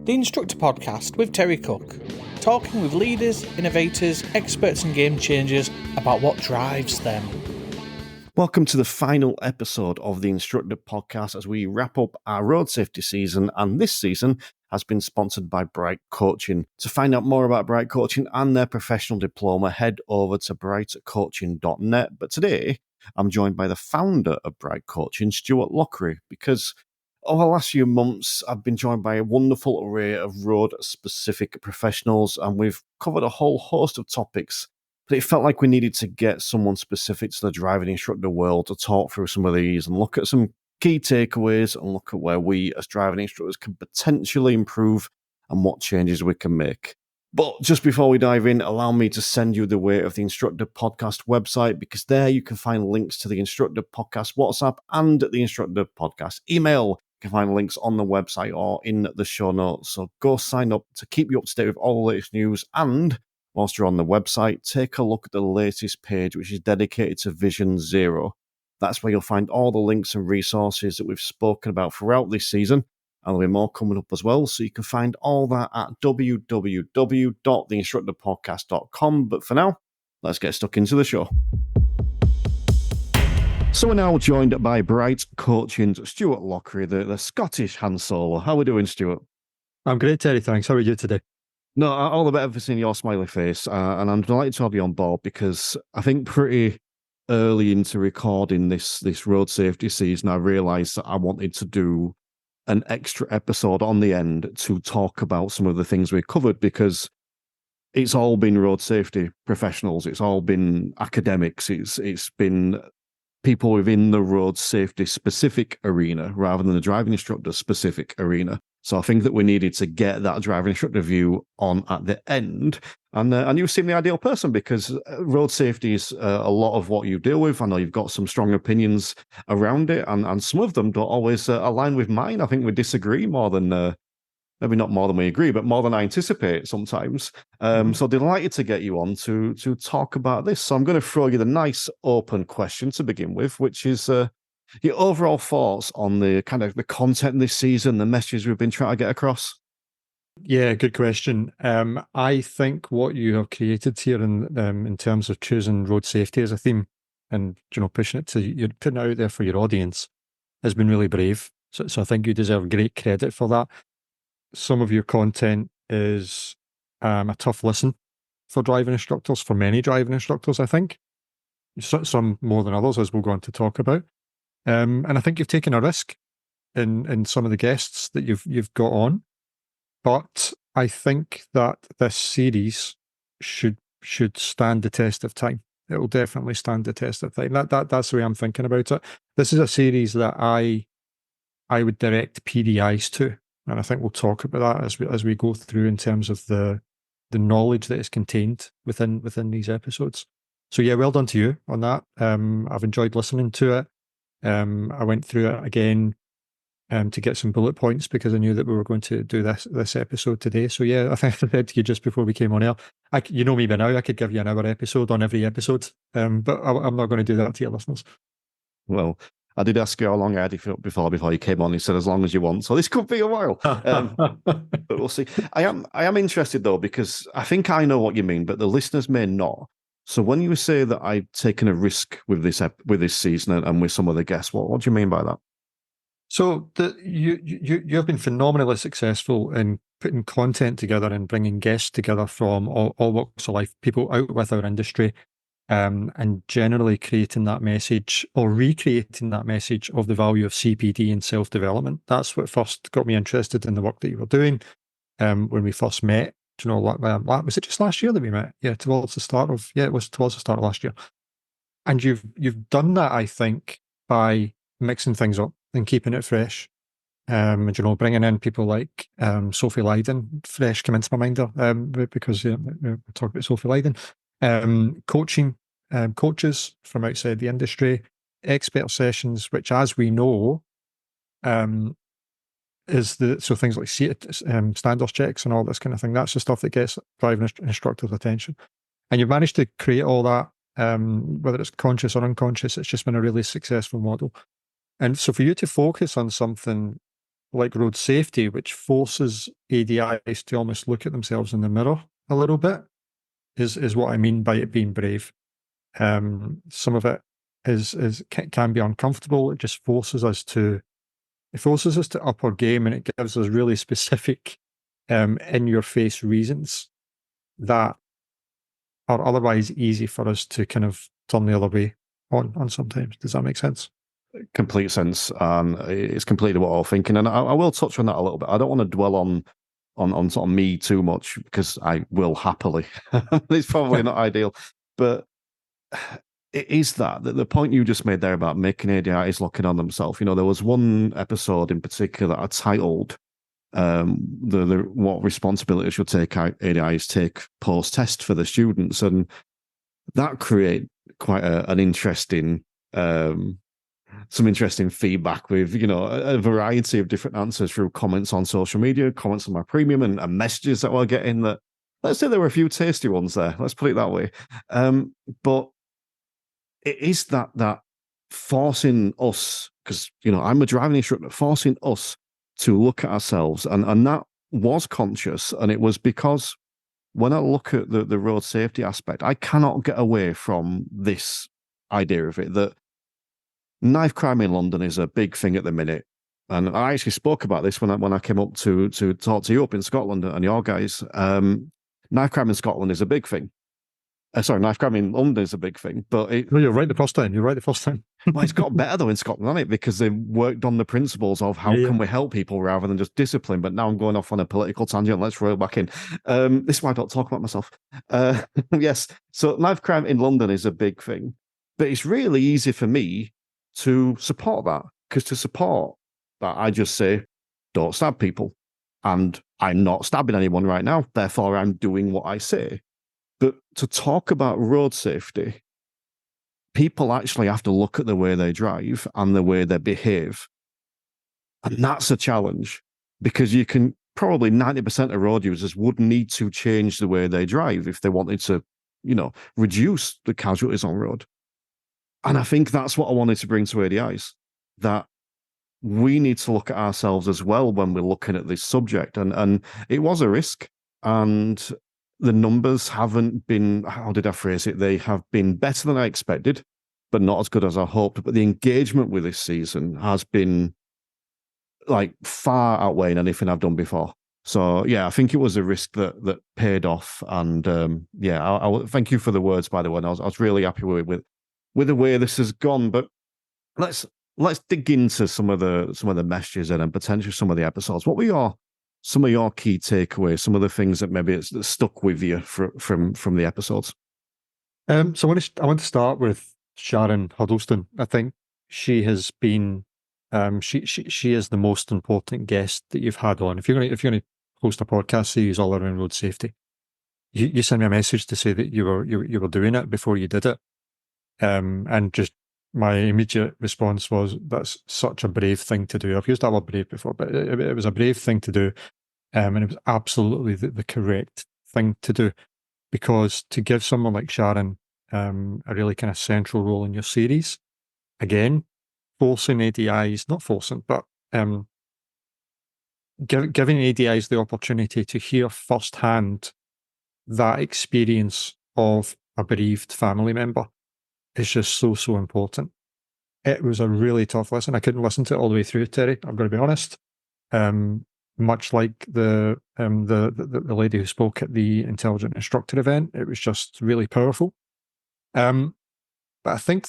the Instructor Podcast with Terry Cook, talking with leaders, innovators, experts and game changers about what drives them. Welcome to the final episode of the Instructor Podcast as we wrap up our road safety season, and this season has been sponsored by Bright Coaching. To find out more about Bright Coaching and their professional diploma, head over to brightcoaching.net. But today, I'm joined by the founder of Bright Coaching, Stewart Lochrie, because over the last few months, I've been joined by a wonderful array of road-specific professionals, and we've covered a whole host of topics. But it felt like we needed to get someone specific to the driving instructor world to talk through some of these and look at some key takeaways and look at where we as driving instructors can potentially improve and what changes we can make. But just before we dive in, allow me to send you the way of the Instructor Podcast website, because there you can find links to the Instructor Podcast WhatsApp and the Instructor Podcast email. You can find links on the website or in the show notes. So go sign up to keep you up to date with all the latest news, and whilst you're on the website, take a look at the latest page, which is dedicated to Vision Zero. That's where you'll find all the links and resources that we've spoken about throughout this season, and there'll be more coming up as well. So you can find all that at www.theinstructorpodcast.com. But for now, let's get stuck into the show. So we're now joined by Bright Coaching's Stewart Lochrie, the Scottish Han Solo. How are we doing, Stewart? I'm great, Terry. Thanks. How are you today? No, all the better for seeing your smiley face, and I'm delighted to have you on board, because I think pretty early into recording this road safety season, I realised that I wanted to do an extra episode on the end to talk about some of the things we covered, because it's all been road safety professionals, it's all been academics, it's been people within the road safety specific arena rather than the driving instructor specific arena. So I think that we needed to get that driving instructor view on at the end. And you seem the ideal person, because road safety is a lot of what you deal with. I know you've got some strong opinions around it, and some of them don't always align with mine. I think we disagree more than, maybe not more than we agree, but more than I anticipate sometimes. So delighted to get you on to talk about this. So I'm going to throw you the nice open question to begin with, which is your overall thoughts on the kind of the content this season, the messages we've been trying to get across. Yeah, good question. I think what you have created here in terms of choosing road safety as a theme and pushing it to you're putting it out there for your audience has been really brave. So I think you deserve great credit for that. Some of your content is a tough listen for driving instructors, for many driving instructors, I think. Some more than others, as we'll go on to talk about. And I think you've taken a risk in some of the guests that you've got on. But I think that this series should stand the test of time. It will definitely stand the test of time. That's the way I'm thinking about it. This is a series that I would direct PDIs to, and I think we'll talk about that as we go through in terms of the knowledge that is contained within these episodes. So yeah, well done to you on that. I've enjoyed listening to it. I went through it again to get some bullet points, because I knew that we were going to do this episode today. So yeah, I think I said to you just before we came on air, you know me by now, I could give you an hour episode on every episode, but I'm not going to do that to your listeners. Well, I did ask you how long I had you before you came on. You said as long as you want, so this could be a while. But we'll see. I am interested though, because I think I know what you mean, but the listeners may not. So when you say that I've taken a risk with this season and with some of the guests, what do you mean by that? So you have been phenomenally successful in putting content together and bringing guests together from all walks of life, people out with our industry, and generally creating that message or recreating that message of the value of CPD and self-development. That's what first got me interested in the work that you were doing when we first met. Do you know, was it just last year that we met? Yeah, it was towards the start of last year. And you've done that, I think, by mixing things up and keeping it fresh. And, bringing in people like Sophie Lydon, fresh come into my mind there, because we talk about Sophie Lydon. Coaching coaches from outside the industry, expert sessions, which, as we know, so things like standards checks and all this kind of thing. That's the stuff that gets driving instructors' attention. And you've managed to create all that, whether it's conscious or unconscious. It's just been a really successful model. And so for you to focus on something like road safety, which forces ADIs to almost look at themselves in the mirror a little bit, is what I mean by it being brave. Some of it can be uncomfortable. It just forces us to up our game, and it gives us really specific, in your face reasons that are otherwise easy for us to kind of turn the other way on sometimes. Does that make sense? Complete sense. It's completely what I was thinking. And I will touch on that a little bit. I don't want to dwell on sort of me too much, because I will happily. It's probably not ideal. But it is that the point you just made there about making ADIs looking on themselves. There was one episode in particular that I titled the what responsibility should take ADIs take post-test for the students. And that created quite an interesting some interesting feedback with a variety of different answers through comments on social media, comments on my premium, and messages that we're getting. That, let's say, there were a few tasty ones there, let's put it that way. But it is that forcing us, because I'm a driving instructor, forcing us to look at ourselves, and that was conscious. And it was because when I look at the road safety aspect, I cannot get away from this idea of it, that knife crime in London is a big thing at the minute. And I actually spoke about this when I came up to talk to you up in Scotland and your guys. Knife crime in Scotland is a big thing. Sorry, knife crime in London is a big thing. But No, you're right the first time. well, it's got better though in Scotland, hasn't it? Because they've worked on the principles of how can we help people rather than just discipline. But now I'm going off on a political tangent. Let's roll back in. This is why I don't talk about myself. Yes. So knife crime in London is a big thing. But it's really easy for me to support that, because to support that, I just say, don't stab people. And I'm not stabbing anyone right now. Therefore, I'm doing what I say. But to talk about road safety, people actually have to look at the way they drive and the way they behave. And that's a challenge, because you can probably 90% of road users would need to change the way they drive if they wanted to, reduce the casualties on road. And I think that's what I wanted to bring to ADIs, that we need to look at ourselves as well when we're looking at this subject. And it was a risk. And the numbers haven't been, how did I phrase it? They have been better than I expected, but not as good as I hoped. But the engagement with this season has been like far outweighing anything I've done before. So yeah, I think it was a risk that paid off. And I thank you for the words, by the way. And I was really happy with the way this has gone. But let's dig into some of the messages and potentially some of the episodes. What were some of your key takeaways? Some of the things that maybe that stuck with you from the episodes. So I want to start with Sharon Huddleston. I think she has been she is the most important guest that you've had on. If you're going to host a podcast series all around road safety, you send me a message to say that you were doing it before you did it. And just my immediate response was, that's such a brave thing to do. I've used that word brave before, but it was a brave thing to do. And it was absolutely the correct thing to do, because to give someone like Sharon a really kind of central role in your series, again, forcing ADIs, not forcing, but giving ADIs the opportunity to hear firsthand that experience of a bereaved family member is just so important. It was a really tough listen. I couldn't listen to it all the way through, Terry. I'm going to be honest. Much like the lady who spoke at the Intelligent Instructor event, it was just really powerful. But I think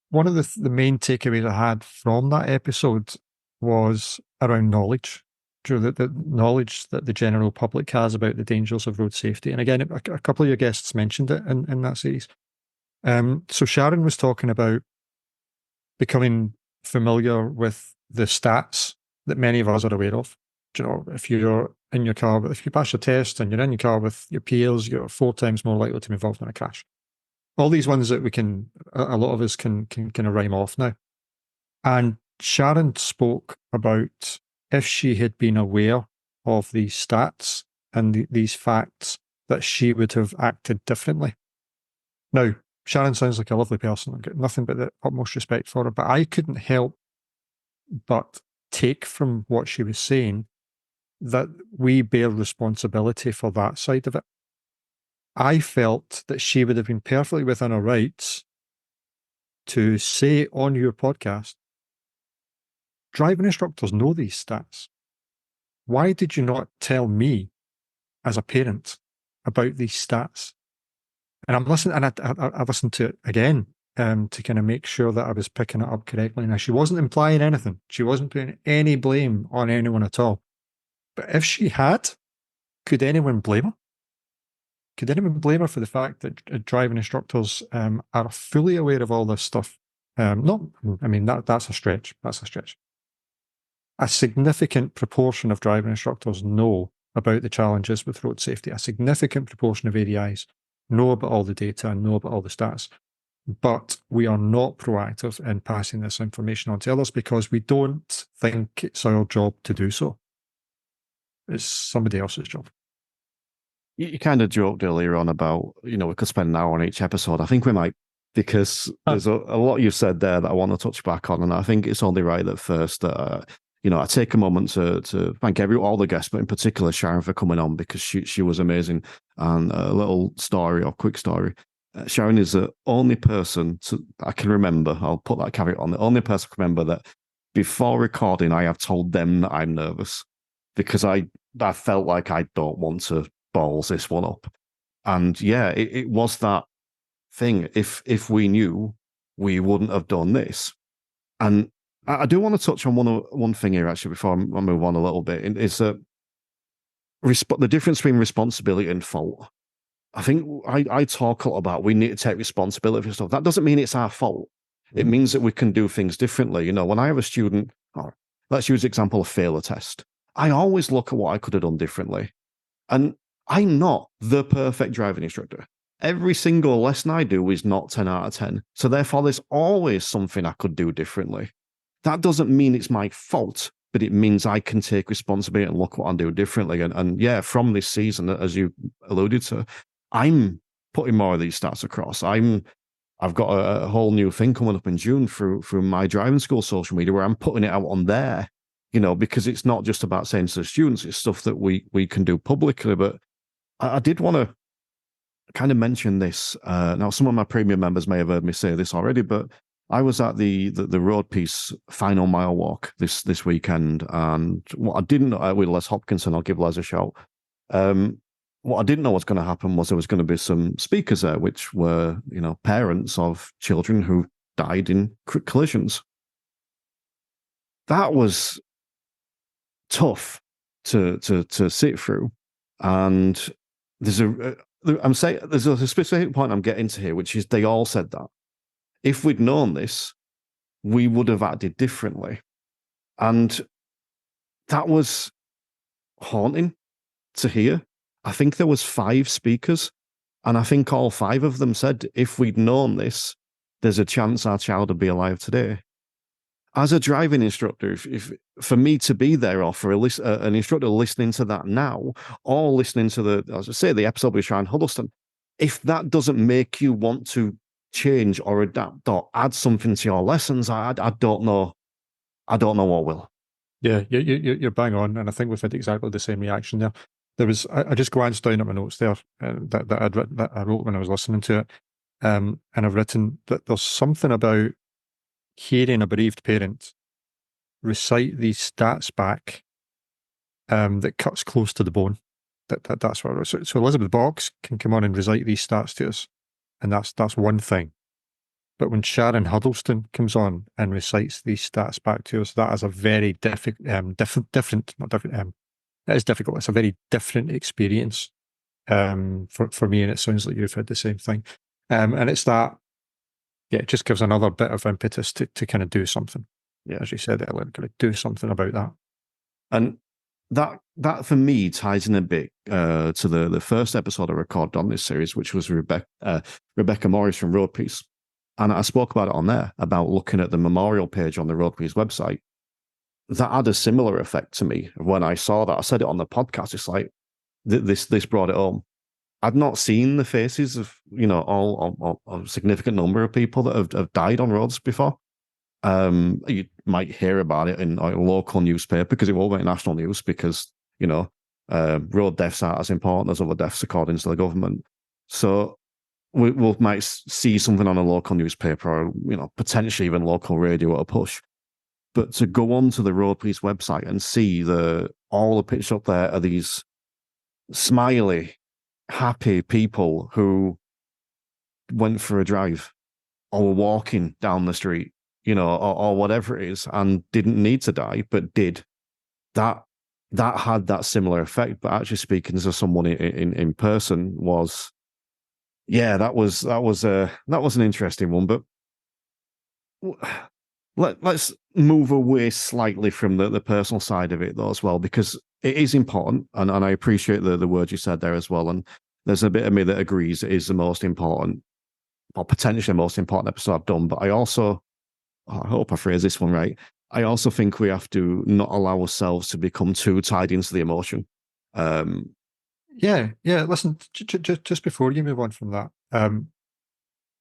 one of the main takeaways I had from that episode was around knowledge. The knowledge that the general public has about the dangers of road safety. And again, a couple of your guests mentioned it in that series. So Sharon was talking about becoming familiar with the stats that many of us are aware of. If you're in your car, if you pass your test and you're in your car with your peers, you're 4 times more likely to be involved in a crash. All these ones that a lot of us can kind of rhyme off now. And Sharon spoke about if she had been aware of these stats and these facts, that she would have acted differently. Now, Sharon sounds like a lovely person. I've got nothing but the utmost respect for her, but I couldn't help but take from what she was saying that we bear responsibility for that side of it. I felt that she would have been perfectly within her rights to say on your podcast, driving instructors know these stats. Why did you not tell me as a parent about these stats? And I'm listening, and I listened to it again to kind of make sure that I was picking it up correctly. Now, she wasn't implying anything. She wasn't putting any blame on anyone at all. But if she had, could anyone blame her? Could anyone blame her for the fact that driving instructors are fully aware of all this stuff? That's a stretch. That's a stretch. A significant proportion of driving instructors know about the challenges with road safety. A significant proportion of ADIs know about all the data and know about all the stats. But we are not proactive in passing this information on to others because we don't think it's our job to do so. It's somebody else's job. You kind of joked earlier on about, we could spend an hour on each episode. I think we might, because there's a lot you said there that I want to touch back on. And I think it's only right that first that, I take a moment to thank all the guests, but in particular Sharon for coming on because she was amazing. And a little story or quick story. Sharon is the only person I can remember, I'll put that caveat on, the only person I can remember that before recording, I have told them that I'm nervous because I felt like I don't want to balls this one up. And yeah, it was that thing. If we knew, we wouldn't have done this. And I do want to touch on one thing here, actually, before I move on a little bit. It's the difference between responsibility and fault. I think I talk a lot about we need to take responsibility for stuff. That doesn't mean it's our fault. It means that we can do things differently. When I have a student, let's use the example of fail a test. I always look at what I could have done differently. And I'm not the perfect driving instructor. Every single lesson I do is not 10 out of 10. So therefore, there's always something I could do differently. That doesn't mean it's my fault, but it means I can take responsibility and look what I'm doing differently. And yeah, from this season, as you alluded to, I'm putting more of these stats across. I've got a whole new thing coming up in June through my driving school social media where I'm putting it out on there, because it's not just about saying to the students, it's stuff that we can do publicly. But I did want to kind of mention this. Now, some of my premium members may have heard me say this already, but I was at the Road Peace final mile walk this weekend, and what I didn't know with Les Hopkinson, I'll give Les a shout. What I didn't know was going to happen was there was going to be some speakers there, which were parents of children who died in collisions. That was tough to sit through, and there's a specific point I'm getting to here, which is they all said that if we'd known this, we would have acted differently. And that was haunting to hear. I think there was 5 speakers, and I think all 5 of them said, if we'd known this, there's a chance our child would be alive today. As a driving instructor, if for me to be there, or for an instructor listening to that now, or listening to the episode with Sharon Huddleston, if that doesn't make you want to change or adapt or add something to your lessons, I don't know what will. Yeah, you're bang on, and I think we've had exactly the same reaction there. There was I just glanced down at my notes there that I wrote when I was listening to it, and I've written that there's something about hearing a bereaved parent recite these stats back that cuts close to the bone. That's what I wrote. So Elizabeth Box can come on and recite these stats to us, and that's one thing. But when Sharon Huddleston comes on and recites these stats back to us, that is a very different. It is difficult. It's a very different experience for me, and it sounds like you've had the same thing. And it's that, it just gives another bit of impetus to kind of do something. Yeah, as you said earlier, kind of do something about that. And that for me ties in a bit to the first episode I recorded on this series, which was Rebecca Morris from Road Peace. And I spoke about it on there, about looking at the memorial page on the Road Peace website. That had a similar effect to me when I saw that. I said it on the podcast. It's like this brought it home. I'd not seen the faces of a significant number of people that have died on roads before. You might hear about it in like a local newspaper because it won't make national news because, road deaths aren't as important as other deaths according to the government. So we might see something on a local newspaper or, potentially even local radio at a push. But to go onto the road police website and see all the pictures up there are these smiley, happy people who went for a drive or were walking down the street, or whatever it is, and didn't need to die, but did. That had that similar effect. But actually speaking to someone in person was, that was an interesting one. But let's move away slightly from the personal side of it though as well, because it is important, and I appreciate the words you said there as well. And there's a bit of me that agrees it is the most important, or potentially the most important episode I've done. But I also, I hope I phrase this one right, I also think we have to not allow ourselves to become too tied into the emotion. Yeah. Listen, just before you move on from that,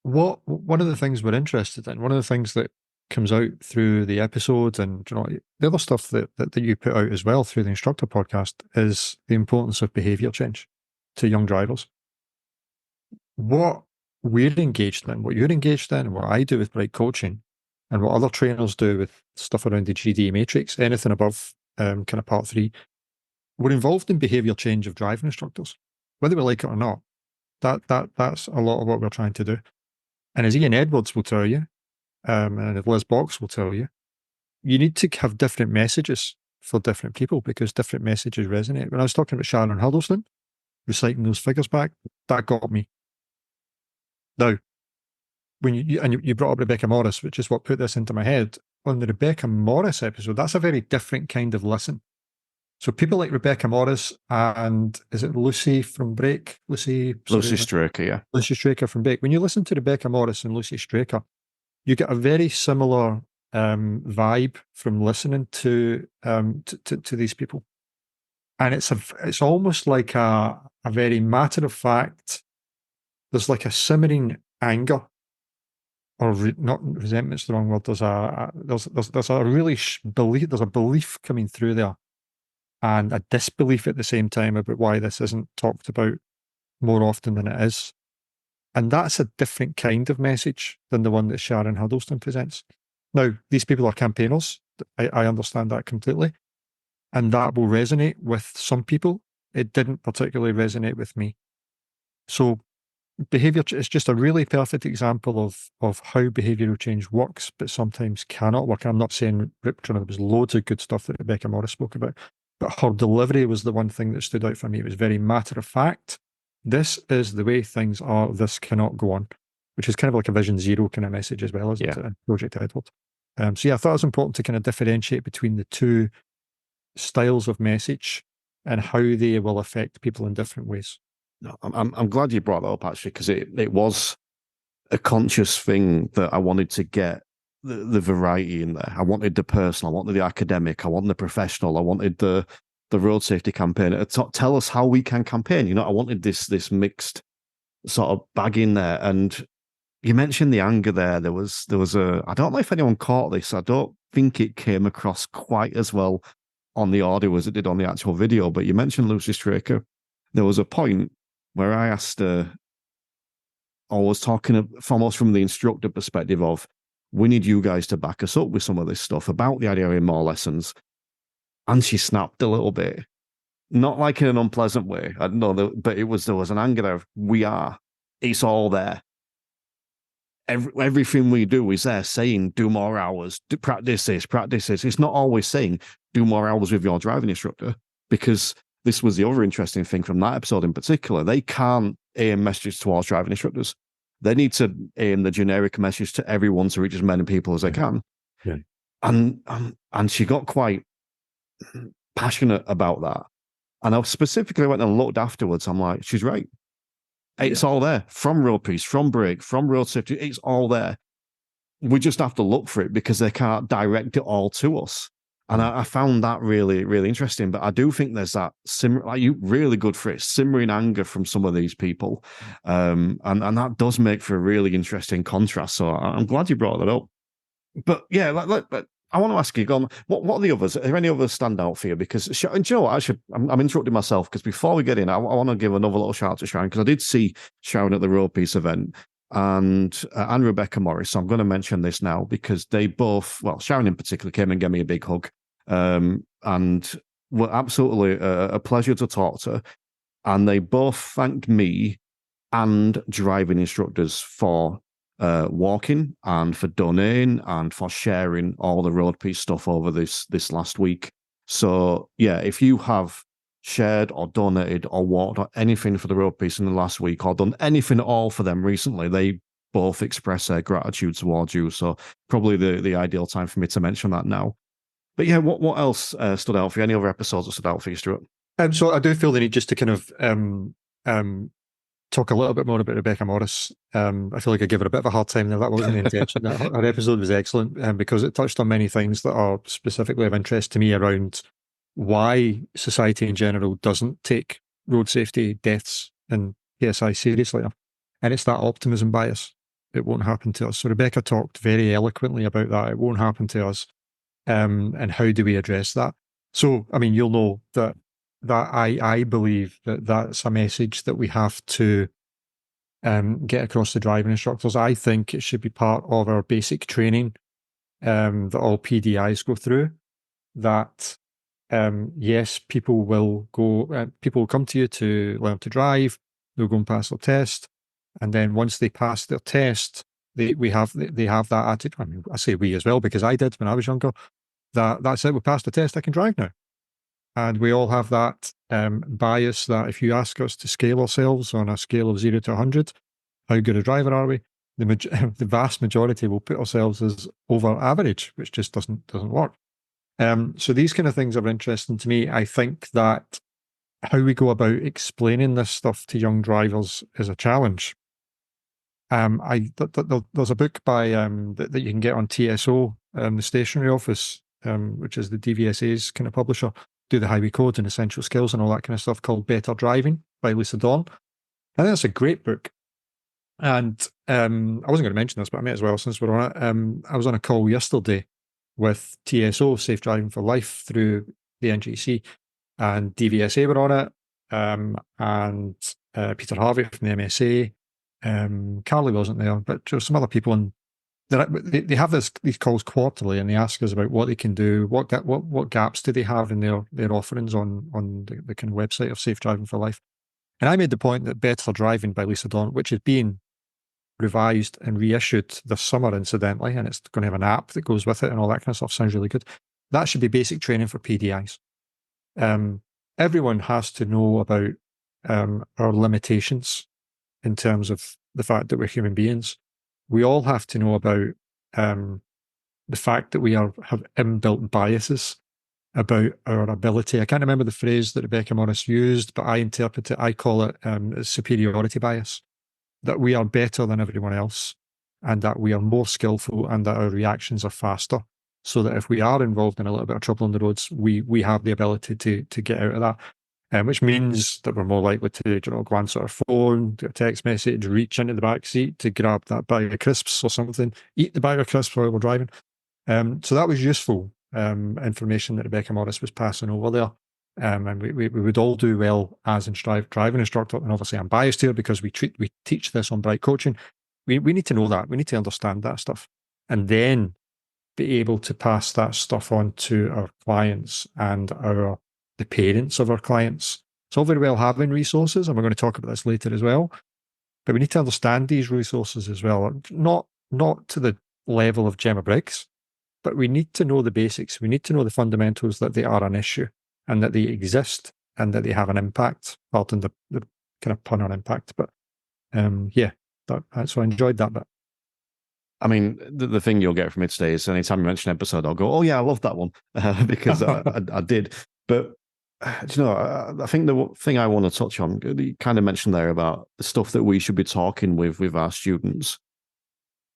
one of the things we're interested in, one of the things that comes out through the episodes, and the other stuff that you put out as well through the Instructor podcast, is the importance of behaviour change to young drivers. What we're engaged in, what you're engaged in, what I do with Bright Coaching, and what other trainers do with stuff around the GD matrix, anything above kind of part 3, we're involved in behaviour change of driving instructors, whether we like it or not. That's a lot of what we're trying to do. And as Ian Edwards will tell you, and as Liz Box will tell you, you need to have different messages for different people because different messages resonate. When I was talking about Sharon Huddleston, reciting those figures back, that got me. Now, when you brought up Rebecca Morris, which is what put this into my head, on the Rebecca Morris episode, that's a very different kind of listen. So people like Rebecca Morris and, is it Lucy from Break? Lucy Straker, yeah. Lucy Straker from Break. When you listen to Rebecca Morris and Lucy Straker, you get a very similar vibe from listening to these people. And it's almost like a very matter of fact, there's like a simmering anger, or not resentment's the wrong word. There's a really belief. There's a belief coming through there, and a disbelief at the same time about why this isn't talked about more often than it is. And that's a different kind of message than the one that Sharon Huddleston presents. Now, these people are campaigners. I understand that completely. And that will resonate with some people. It didn't particularly resonate with me. So behaviour is just a really perfect example of how behavioural change works, but sometimes cannot work. I'm not saying there was loads of good stuff that Rebecca Morris spoke about, but her delivery was the one thing that stood out for me. It was very matter of fact. This is the way things are. This cannot go on, which is kind of like a Vision Zero kind of message as well, isn't it? And Project Edward. So yeah, I thought it was important to kind of differentiate between the two styles of message and how they will affect people in different ways. No, I'm glad you brought that up actually, because it was a conscious thing that I wanted to get the variety in there. I wanted the personal, I wanted the academic, I wanted the professional, I wanted the road safety campaign. Tell us how we can campaign. I wanted this mixed sort of bag in there. And you mentioned the anger there. There was I don't know if anyone caught this. I don't think it came across quite as well on the audio as it did on the actual video. But you mentioned Lucy Straker. There was a point where I asked her, I was talking almost from the instructor perspective of, we need you guys to back us up with some of this stuff about the idea of more lessons. And she snapped a little bit, not like in an unpleasant way. I don't know, but there was an anger there. It's all there. Everything we do is there saying, do more hours, practice this. It's not always saying, do more hours with your driving instructor, because this was the other interesting thing from that episode in particular. They can't aim messages towards driving instructors. They need to aim the generic message to everyone to reach as many people as they can. Yeah. And she got quite passionate about that. And I specifically went and looked afterwards. I'm like, she's right. It's all there. From road peace, from brake, from road safety, it's all there. We just have to look for it because they can't direct it all to us. And I found that really, really interesting. But I do think there's that really good for it, simmering anger from some of these people. And that does make for a really interesting contrast. So I'm glad you brought that up. But yeah, I want to ask you, what are the others? Are there any others stand out for you? Because, and do you know what, actually, I'm interrupting myself because before we get in, I want to give another little shout out to Sharon because I did see Sharon at the Road Piece event and Rebecca Morris. So I'm going to mention this now because they both, well, Sharon in particular came and gave me a big hug and were absolutely a pleasure to talk to. And they both thanked me and driving instructors for walking and for donating and for sharing all the road piece stuff over this last week. So yeah, if you have shared or donated or walked or anything for the road piece in the last week or done anything at all for them recently, they both express their gratitude towards you. So probably the ideal time for me to mention that now. But yeah, what else stood out for you? Any other episodes that stood out for you, Stuart? So I do feel the need just to kind of talk a little bit more about Rebecca Morris. I feel like I gave her a bit of a hard time there. That wasn't the intention. Her episode was excellent because it touched on many things that are specifically of interest to me around why society in general doesn't take road safety deaths and PSI seriously enough. And it's that optimism bias. It won't happen to us. So Rebecca talked very eloquently about that. It won't happen to us. And how do we address that? So, I mean, you'll know that I believe that that's a message that we have to get across to driving instructors. I think it should be part of our basic training that all PDIs go through. That yes, people will come to you to learn to drive. They'll go and pass their test, and then once they pass their test, they have that attitude. I mean, I say we as well because I did when I was younger. That's it. We passed the test. I can drive now. And we all have that bias that if you ask us to scale ourselves on a scale of 0 to 100, how good a driver are we? The vast majority will put ourselves as over average, which just doesn't work. So these kind of things are interesting to me. I think that how we go about explaining this stuff to young drivers is a challenge. There's a book by that you can get on TSO, the stationery office, which is the DVSA's kind of publisher. Do the highway code and essential skills and all that kind of stuff, called Better Driving by Lisa Dawn. I think that's a great book. And I wasn't going to mention this, but I may as well since we're on it. I was on a call yesterday with TSO, Safe Driving for Life, through the NGC, and DVSA were on it, and Peter Harvey from the MSA. Carly wasn't there, but there were some other people, and they have these calls quarterly, and they ask us about what they can do, what gaps do they have in their offerings on the kind of website of Safe Driving for Life. And I made the point that Better Driving by Lisa Dawn, which is being revised and reissued this summer, incidentally, and it's going to have an app that goes with it and all that kind of stuff, sounds really good. That should be basic training for PDIs. Everyone has to know about our limitations in terms of the fact that we're human beings. We all have to know about the fact that we have inbuilt biases about our ability. I can't remember the phrase that Rebecca Morris used, but I call it superiority bias, that we are better than everyone else and that we are more skillful and that our reactions are faster, so that if we are involved in a little bit of trouble on the roads, we have the ability to get out of that. Which means that we're more likely to glance at our phone, do a text message, reach into the back seat to grab that bag of crisps or something, eat the bag of crisps while we're driving. So that was useful information that Rebecca Morris was passing over there. And we would all do well as a driving instructor. And obviously I'm biased here because we teach this on Bright Coaching. We need to know that. We need to understand that stuff. And then be able to pass that stuff on to our clients and the parents of our clients. It's all very well having resources, and we're going to talk about this later as well, but we need to understand these resources as well. Not to the level of Gemma Briggs, but we need to know the basics. We need to know the fundamentals, that they are an issue and that they exist and that they have an impact. Pardon the kind of pun on impact, but so I enjoyed that bit. I mean, the thing you'll get from it today is anytime you mention an episode, I'll go, oh yeah, I love that one, because I did. But I think the thing I want to touch on, you kind of mentioned there about the stuff that we should be talking with our students.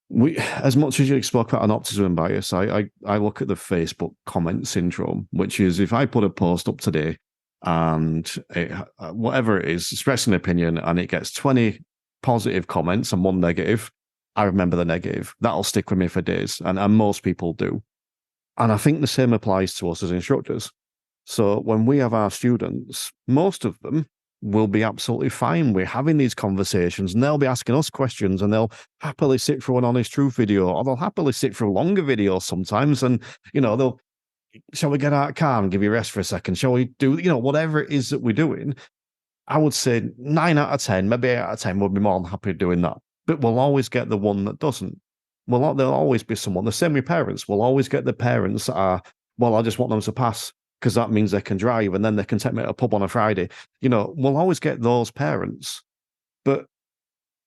We, as much as you spoke about an optimism bias, I look at the Facebook comment syndrome, which is if I put a post up today and whatever it is, expressing an opinion, and it gets 20 positive comments and 1 negative, I remember the negative. That'll stick with me for days, and most people do. And I think the same applies to us as instructors. So when we have our students, most of them will be absolutely fine. We're having these conversations and they'll be asking us questions and they'll happily sit through an honest truth video, or they'll happily sit through longer videos sometimes. And, they'll, shall we get out of the car and give you a rest for a second? Shall we do, whatever it is that we're doing? I would say 9 out of 10, maybe 8 out of 10 would be more than happy doing that. But we'll always get the one that doesn't. There'll always be someone. The same with parents. We'll always get the parents that are, well, I just want them to pass because that means they can drive and then they can take me to a pub on a Friday. We'll always get those parents. But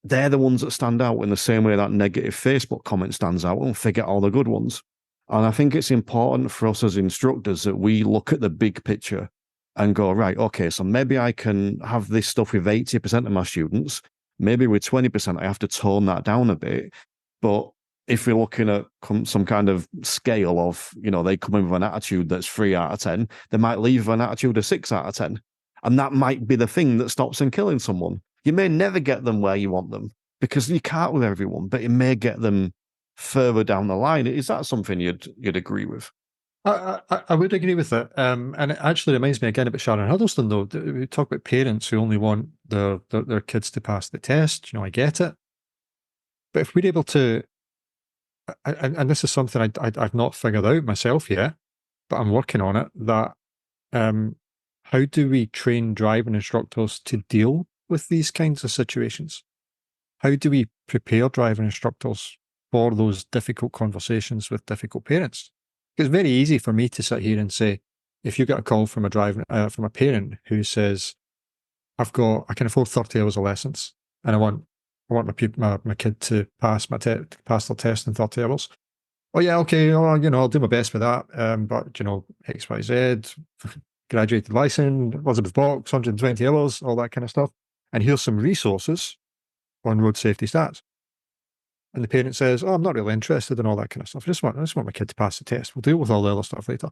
they're the ones that stand out in the same way that negative Facebook comment stands out. We'll forget all the good ones. And I think it's important for us as instructors that we look at the big picture and go, right, okay, so maybe I can have this stuff with 80% of my students. Maybe with 20%, I have to tone that down a bit. But if we're looking at some kind of scale of, they come in with an attitude that's 3 out of 10, they might leave with an attitude of 6 out of 10. And that might be the thing that stops them killing someone. You may never get them where you want them because you can't with everyone, but it may get them further down the line. Is that something you'd agree with? I would agree with it. And it actually reminds me again about Sharon Huddleston, though. We talk about parents who only want their kids to pass the test. I get it. But if we're able to, and this is something I've not figured out myself yet, but I'm working on it, that how do we train driving instructors to deal with these kinds of situations? How do we prepare driving instructors for those difficult conversations with difficult parents? It's very easy for me to sit here and say, if you get a call from from a parent who says, I can afford 30 hours of lessons and I want my kid to pass pass their test in 30 hours. Oh yeah, okay, I'll do my best with that. But XYZ, graduated license, Elizabeth Box, 120 hours, all that kind of stuff. And here's some resources on road safety stats. And the parent says, oh, I'm not really interested in all that kind of stuff. I just want my kid to pass the test. We'll deal with all the other stuff later.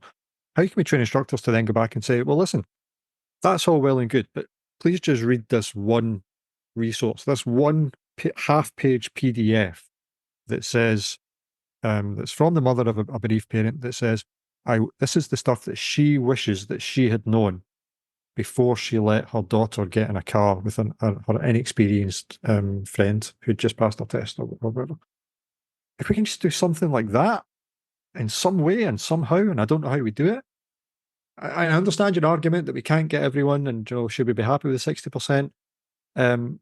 How can we train instructors to then go back and say, well, listen, that's all well and good, but please just read this one resource, this one half-page PDF that says, that's from the mother of a bereaved parent that says, this is the stuff that she wishes that she had known before she let her daughter get in a car with her inexperienced friend who'd just passed her test or whatever. If we can just do something like that in some way and somehow, and I don't know how we do it. I understand your argument that we can't get everyone, and should we be happy with 60%?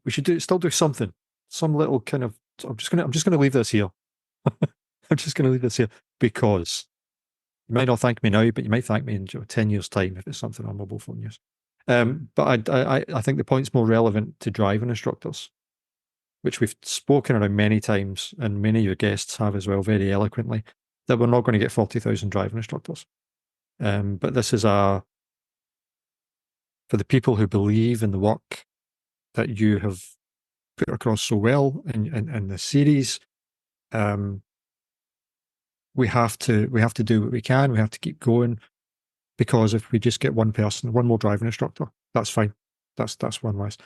We should still do something, some little kind of. I'm just gonna leave this here. I'm just gonna leave this here because you might not thank me now, but you might thank me in 10 years' time if it's something on mobile phone use. But I think the point's more relevant to driving instructors, which we've spoken around many times, and many of your guests have as well, very eloquently, that we're not going to get 40,000 driving instructors. But this is for the people who believe in the work that you have put across so well in the series. We have to do what we can. We have to keep going, because if we just get one more driving instructor, that's fine. That's one less.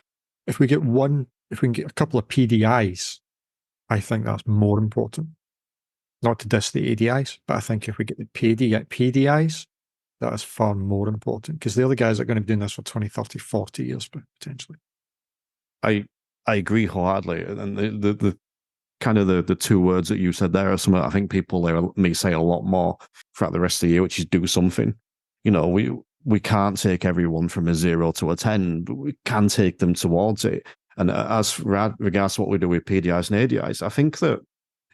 If we can get a couple of PDIs, I think that's more important. Not to diss the ADIs, but I think if we get the PDIs, that is far more important, because they're the guys that are going to be doing this for 20, 30, 40 years potentially. I agree wholeheartedly. And the kind of the two words that you said there are something I think people may say a lot more throughout the rest of the year, which is do something. We can't take everyone from a 0 to a 10, but we can take them towards it. And as regards to what we do with PDIs and ADIs, I think that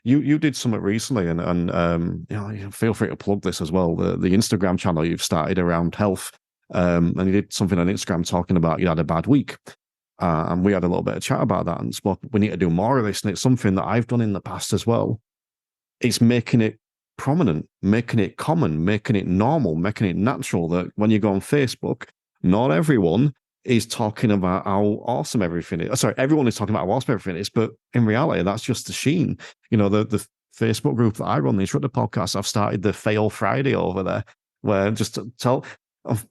you did something recently, and feel free to plug this as well. The Instagram channel you've started around health, and you did something on Instagram talking about you had a bad week. And we had a little bit of chat about that and spoke, we need to do more of this. And it's something that I've done in the past as well. It's making it prominent, making it common, making it normal, making it natural that when you go on Facebook, not everyone is talking about how awesome everything is. Sorry, everyone is talking about how awesome everything is, but in reality, that's just the sheen. The Facebook group that I run, the Instructor Podcast, I've started the Fail Friday over there, where just to tell.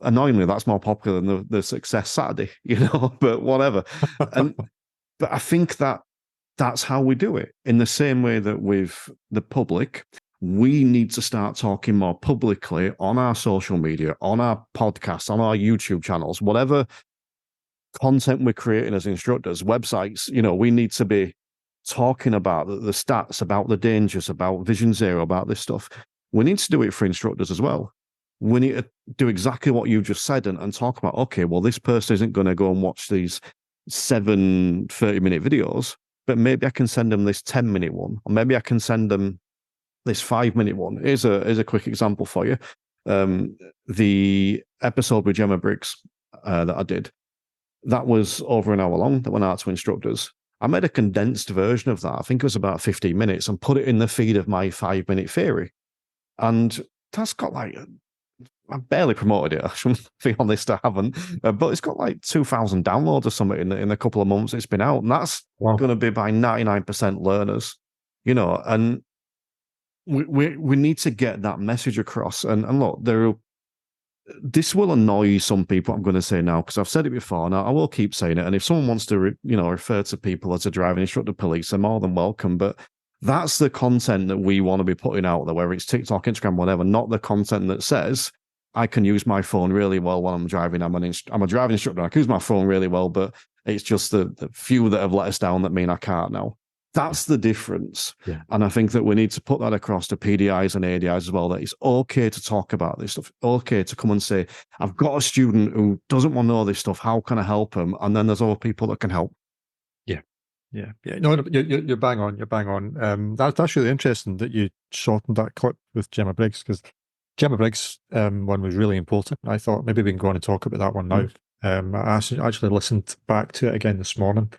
Annoyingly, that's more popular than the Success Saturday, but whatever. But I think that's how we do it. In the same way that with the public, we need to start talking more publicly on our social media, on our podcasts, on our YouTube channels, whatever content we're creating as instructors, websites, we need to be talking about the stats, about the dangers, about Vision Zero, about this stuff. We need to do it for instructors as well. We need to do exactly what you just said and talk about, okay, well, this person isn't going to go and watch these 7 30-minute videos, but maybe I can send them this 10-minute one, or maybe I can send them this 5-minute one. Here's a quick example for you. The episode with Gemma Briggs that I did, that was over an hour long, that went out to instructors. I made a condensed version of that. I think it was about 15 minutes, and put it in the feed of my 5-minute theory. And that's got like, I barely promoted it. I shouldn't be honest, I haven't. But it's got like 2,000 downloads or something in a couple of months it's been out. And that's going to be by 99% learners, and we need to get that message across. And look, this will annoy some people, I'm going to say now, because I've said it before, and I will keep saying it. And if someone wants to, refer to people as a driving instructor police, they're more than welcome. But that's the content that we want to be putting out there, whether it's TikTok, Instagram, whatever, not the content that says, I can use my phone really well while I'm driving. I'm a driving instructor. I can use my phone really well, but it's just the few that have let us down that mean I can't now. That's the difference. Yeah. And I think that we need to put that across to PDIs and ADIs as well, that it's okay to talk about this stuff, okay to come and say, I've got a student who doesn't want to know this stuff. How can I help them? And then there's other people that can help. Yeah. No, you're bang on. You're bang on. That's really interesting that you shortened that clip with Gemma Briggs, because Gemma Briggs one was really important. I thought maybe we can go on and talk about that one now. I actually listened back to it again this morning,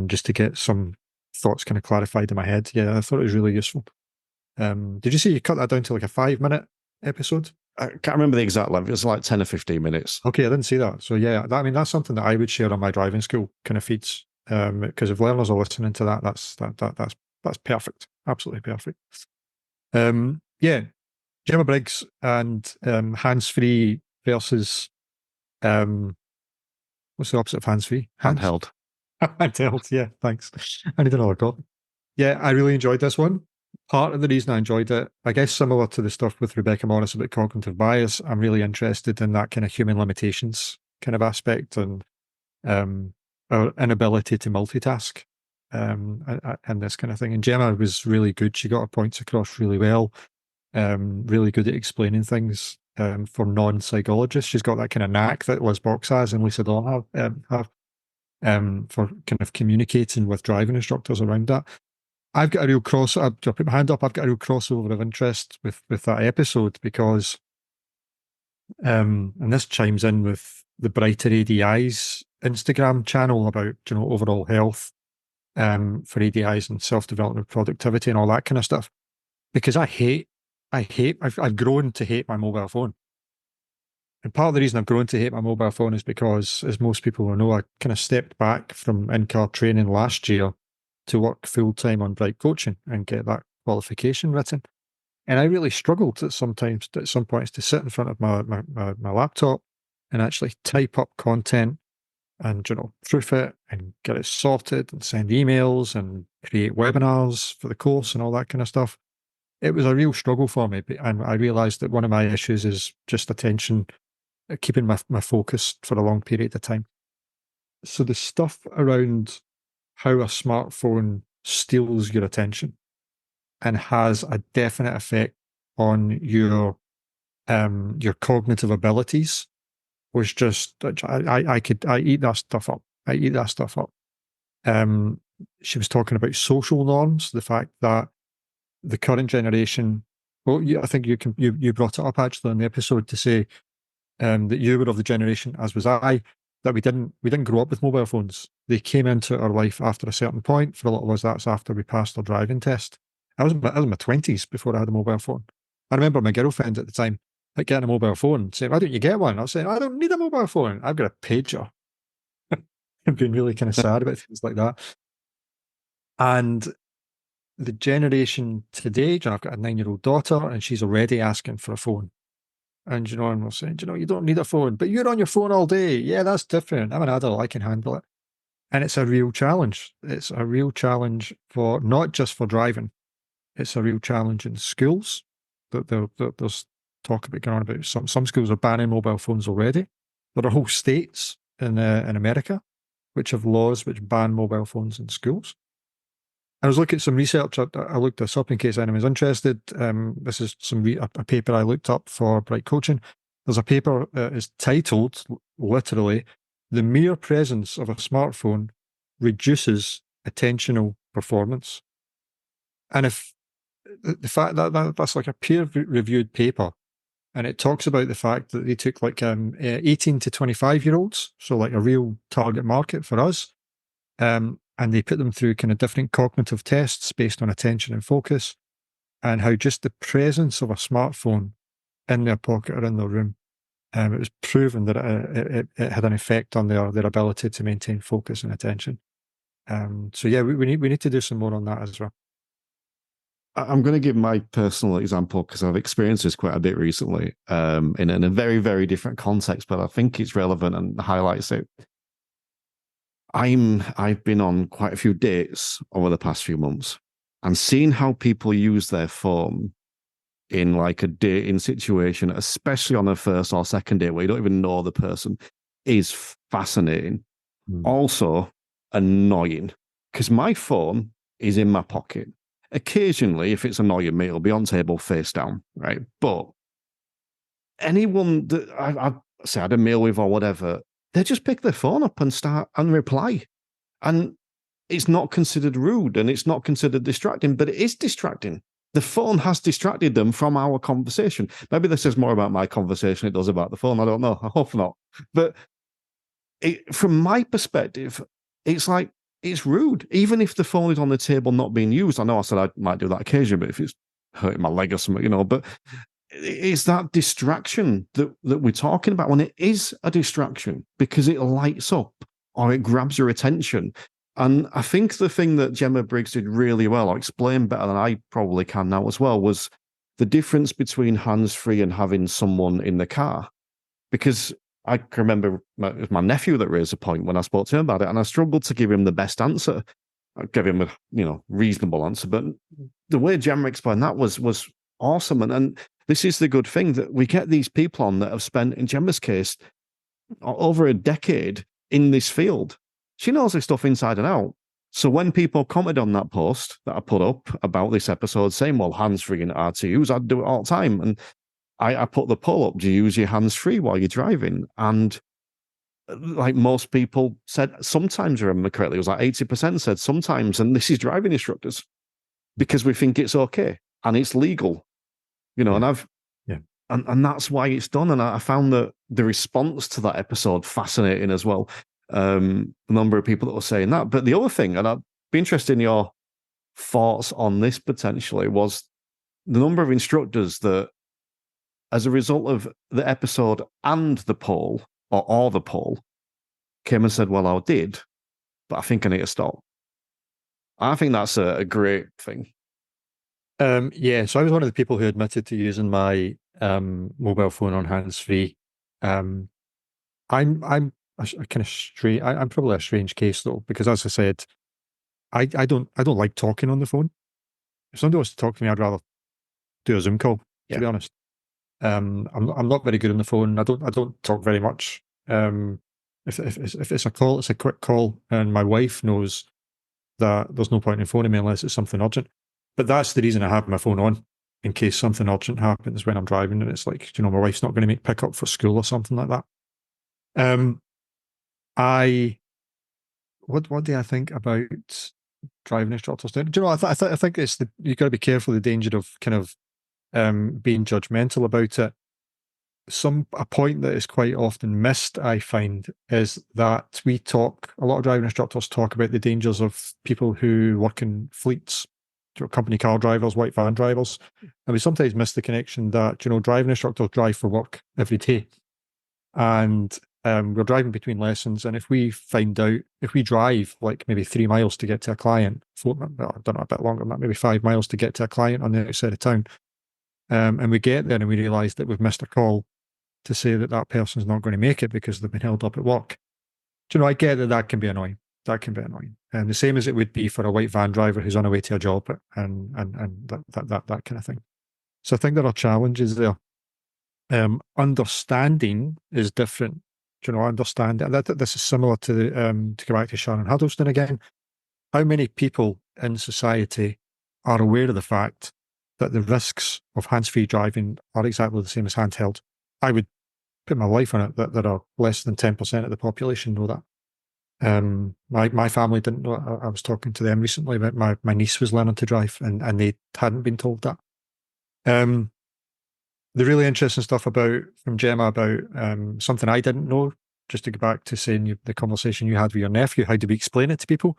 just to get some thoughts kind of clarified in my head. Yeah, I thought it was really useful. Did you see you cut that down to like a 5-minute episode? I can't remember the exact length. It's like 10 or 15 minutes. Okay, I didn't see that. So yeah, that's something that I would share on my driving school kind of feeds. Because if learners are listening to that, that's perfect. Absolutely perfect. Yeah, Gemma Briggs and hands-free versus what's the opposite of hands-free? Handheld. Handheld, yeah, thanks. I need another copy. Yeah, I really enjoyed this one. Part of the reason I enjoyed it, I guess similar to the stuff with Rebecca Morris about cognitive bias, I'm really interested in that kind of human limitations kind of aspect, and our inability to multitask, and this kind of thing. And Gemma was really good. She got her points across really well, really good at explaining things for non-psychologists. She's got that kind of knack that Liz Box has and Lisa Dawn have for kind of communicating with driving instructors around that. I've got a real I'll put my hand up, I've got a real crossover of interest with that episode, because and this chimes in with the Brighter ADI's Instagram channel about overall health for ADIs and self-development, productivity and all that kind of stuff. Because I've grown to hate my mobile phone. And part of the reason I've grown to hate my mobile phone is because, as most people will know, I kind of stepped back from in-car training last year to work full-time on Bright Coaching and get that qualification written. And I really struggled at some points to sit in front of my laptop and actually type up content and proof it and get it sorted and send emails and create webinars for the course and all that kind of stuff. It was a real struggle for me, and I realized that one of my issues is just attention, keeping my focus for a long period of time. So the stuff around how a smartphone steals your attention and has a definite effect on your cognitive abilities was just, I eat that stuff up. I eat that stuff up. She was talking about social norms, the fact that the current generation, well, yeah, I think you brought it up actually in the episode to say that you were of the generation, as was I, that we didn't grow up with mobile phones. They came into our life after a certain point. For a lot of us, that's after we passed our driving test. I was in my 20s before I had a mobile phone. I remember my girlfriend at the time getting a mobile phone, saying, "Why don't you get one?" I was saying, "I don't need a mobile phone. I've got a pager." And being really kind of sad about things like that. And the generation today, I've got a 9-year-old daughter, and she's already asking for a phone. And, and we're saying, you don't need a phone, but you're on your phone all day. Yeah, that's different. I'm an adult. I can handle it. And it's a real challenge. It's a real challenge for not just for driving, It's a real challenge in schools. There's talk about going on about some schools are banning mobile phones already. There are whole states in America which have laws which ban mobile phones in schools. I was looking at some research. I looked this up in case anyone's interested. This is a paper I looked up for Bright Coaching. There's a paper that is titled, literally, "The mere presence of a smartphone reduces attentional performance." And if the fact that's like a peer-reviewed paper, and it talks about the fact that they took like 18 to 25-year-olds, so like a real target market for us, and they put them through kind of different cognitive tests based on attention and focus, and how just the presence of a smartphone in their pocket or in their room, it was proven that it had an effect on their ability to maintain focus and attention. So yeah, we need to do some more on that as well. I'm going to give my personal example because I've experienced this quite a bit recently, in a very, very different context, but I think it's relevant and highlights it. I've been on quite a few dates over the past few months, and seeing how people use their phone in like a dating situation, especially on a first or second date where you don't even know the person, is fascinating. Also annoying, because my phone is in my pocket. Occasionally, if it's annoying me, it'll be on table face down, right? But anyone that I've had a meal with or whatever, they just pick their phone up and start and reply. And it's not considered rude and it's not considered distracting, but it is distracting. The phone has distracted them from our conversation. Maybe this says more about my conversation it does about the phone. I don't know. I hope not. But from my perspective, it's like, it's rude. Even if the phone is on the table not being used. I know I said I might do that occasionally, but if it's hurting my leg or something, but it's that distraction that we're talking about, when it is a distraction because it lights up or it grabs your attention. And I think the thing that Gemma Briggs did really well, or explained better than I probably can now as well, was the difference between hands-free and having someone in the car. Because I can remember it was my nephew that raised a point when I spoke to him about it, and I struggled to give him the best answer. I gave him a reasonable answer, but the way Gemma explained that was awesome. And this is the good thing, that we get these people on that have spent, in Gemma's case, over a decade in this field. She knows this stuff inside and out. So when people commented on that post that I put up about this episode saying, well, hands-free in RTUs, I'd do it all the time. And I put the poll up, do you use your hands-free while you're driving? And like most people said, sometimes, I remember correctly, it was like 80% said sometimes, and this is driving instructors, because we think it's okay and it's legal, and that's why it's done. And I found that the response to that episode fascinating as well. The number of people that were saying that. But the other thing, and I'd be interested in your thoughts on this potentially, was the number of instructors that, as a result of the episode and the poll, or the poll, came and said, well, I did, but I think I need to stop. I think that's a great thing. Yeah, so I was one of the people who admitted to using my mobile phone on hands-free. I'm a kind of strange. I'm probably a strange case though, because as I said, I don't like talking on the phone. If somebody wants to talk to me, I'd rather do a Zoom call. To be honest, I'm not very good on the phone. I don't talk very much. If it's a call, it's a quick call, and my wife knows that there's no point in phoning me unless it's something urgent. But that's the reason I have my phone on, in case something urgent happens when I'm driving, and it's like, my wife's not going to make pick up for school or something like that. What do I think about driving instructors doing? Do you know, I think it's you've got to be careful of the danger of kind of being judgmental about it. A point that is quite often missed, I find, is that a lot of driving instructors talk about the dangers of people who work in fleets, company car drivers, white van drivers, and we sometimes miss the connection that, driving instructors drive for work every day, and we're driving between lessons, and if we drive like maybe 3 miles to get to a client, I don't know, a bit longer than that, maybe 5 miles to get to a client on the outside of town, and we get there and we realise that we've missed a call to say that person's not going to make it because they've been held up at work. I get that can be annoying. That can be annoying. the same as it would be for a white van driver who's on a way to a job, and that kind of thing. So I think there are challenges there. Understanding is different. Understanding that this is similar to go back to Sharon Huddleston again. How many people in society are aware of the fact that the risks of hands-free driving are exactly the same as handheld? I would put my life on it that there are less than 10% of the population know that. My family didn't know. I was talking to them recently about my niece was learning to drive, and they hadn't been told that. The really interesting stuff from Gemma about something I didn't know, just to go back to saying the conversation you had with your nephew, how do we explain it to people?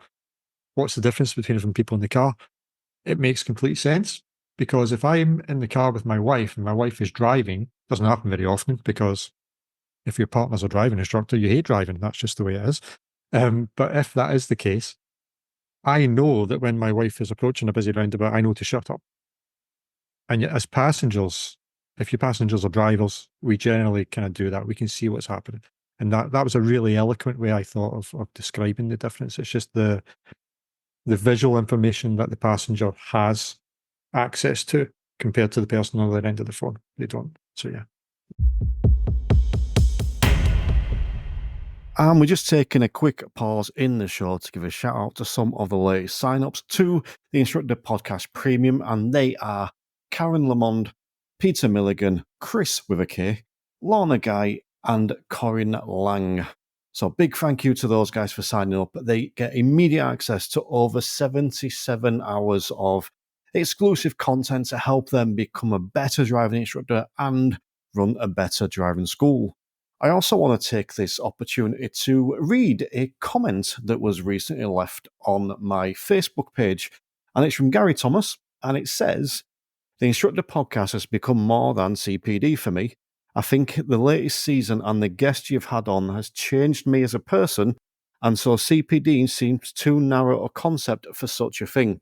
What's the difference between it and people in the car? It makes complete sense, because if I'm in the car with my wife and my wife is driving, doesn't happen very often, because if your partner's a driving instructor, you hate driving. That's just the way it is. But if that is the case, I know that when my wife is approaching a busy roundabout, I know to shut up. And yet as passengers, if your passengers are drivers, we generally kind of do that. We can see what's happening. And that was a really eloquent way, I thought, of describing the difference. It's just the visual information that the passenger has access to compared to the person on the other end of the phone. They don't. So, yeah. And we're just taking a quick pause in the show to give a shout out to some of the latest sign-ups to the Instructor Podcast Premium, and they are Karen Lamond, Peter Milligan, Chris with a K, Lorna Guy, and Corinne Lang. So big thank you to those guys for signing up. They get immediate access to over 77 hours of exclusive content to help them become a better driving instructor and run a better driving school. I also want to take this opportunity to read a comment that was recently left on my Facebook page, and it's from Gary Thomas, and it says, "The Instructor Podcast has become more than CPD for me. I think the latest season and the guests you've had on has changed me as a person, and so CPD seems too narrow a concept for such a thing."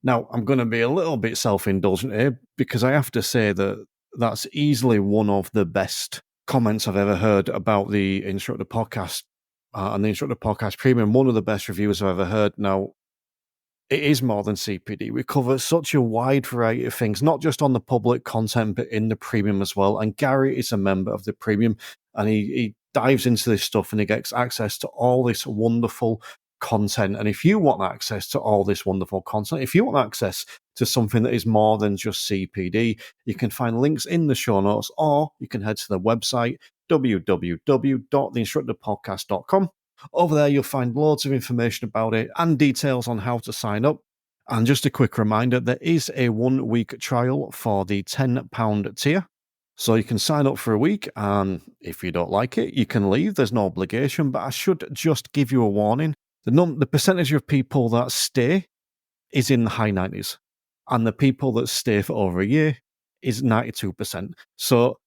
Now, I'm going to be a little bit self-indulgent here, because I have to say that that's easily one of the best comments I've ever heard about the Instructor Podcast and the Instructor Podcast Premium. One of the best reviews I've ever heard. Now, it is more than CPD. We cover such a wide variety of things, not just on the public content, but in the premium as well. And Gary is a member of the premium, and he dives into this stuff and he gets access to all this wonderful content. And if you want access to all this wonderful content, if you want access to something that is more than just CPD, you can find links in the show notes, or you can head to the website, www.theinstructorpodcast.com. Over there, you'll find loads of information about it and details on how to sign up. And just a quick reminder, there is a 1-week trial for the £10 tier. So you can sign up for a week, and if you don't like it, you can leave. There's no obligation, but I should just give you a warning. The percentage of people that stay is in the high 90s, and the people that stay for over a year is 92%. So,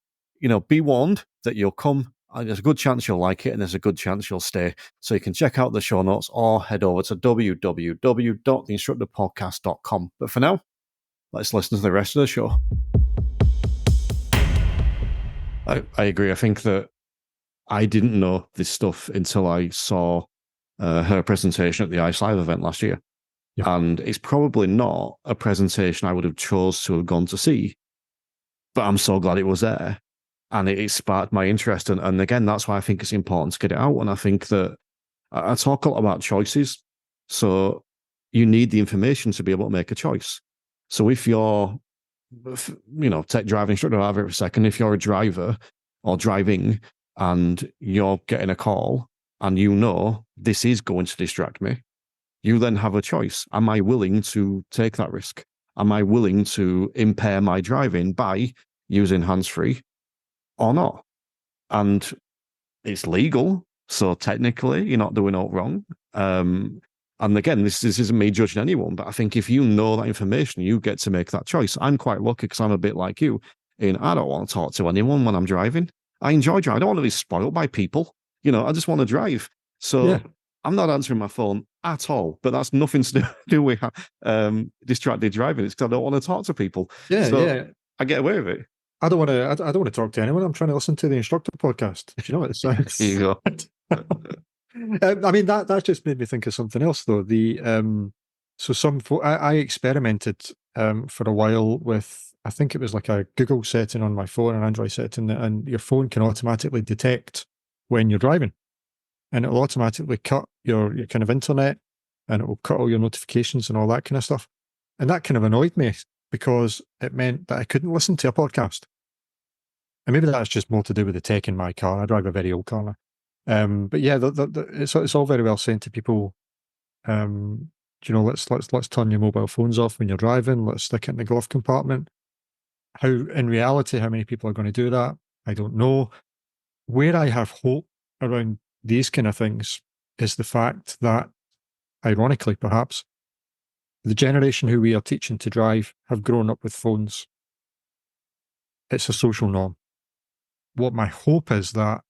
be warned that you'll come, and there's a good chance you'll like it, and there's a good chance you'll stay. So you can check out the show notes or head over to www.theinstructorpodcast.com. But for now, let's listen to the rest of the show. I agree. I think that I didn't know this stuff until I saw her presentation at the ICE Live event last year. Yeah. And it's probably not a presentation I would have chose to have gone to see, but I'm so glad it was there. And it sparked my interest. And again, that's why I think it's important to get it out. And I think that I talk a lot about choices. So you need the information to be able to make a choice. So if you're, take driving instructor out of it for a second, if you're a driver or driving and you're getting a call and this is going to distract me, you then have a choice. Am I willing to take that risk? Am I willing to impair my driving by using hands-free or not? And it's legal, so technically you're not doing it wrong. And again, this isn't me judging anyone, but I think if you know that information, you get to make that choice. I'm quite lucky because I'm a bit like you. I don't want to talk to anyone when I'm driving. I enjoy driving. I don't want to be spoiled by people. I just want to drive. So yeah. I'm not answering my phone at all, but that's nothing to do with distracted driving. It's because I don't want to talk to people. Yeah. I get away with it. I don't want to talk to anyone. I'm trying to listen to the Instructor Podcast. You know what it sounds. Here you go. I mean, that just made me think of something else, though. I experimented for a while with, I think it was like a Google setting on my phone, an Android setting, and your phone can automatically detect when you're driving, and it'll automatically cut your kind of internet, and it will cut all your notifications and all that kind of stuff. And that kind of annoyed me because it meant that I couldn't listen to a podcast. And maybe that's just more to do with the tech in my car. I drive a very old car now. But yeah, it's all very well saying to people, let's turn your mobile phones off when you're driving. Let's stick it in the glove compartment. In reality, how many people are going to do that? I don't know. Where I have hope around these kind of things is the fact that, ironically, perhaps, the generation who we are teaching to drive have grown up with phones. It's a social norm. What my hope is that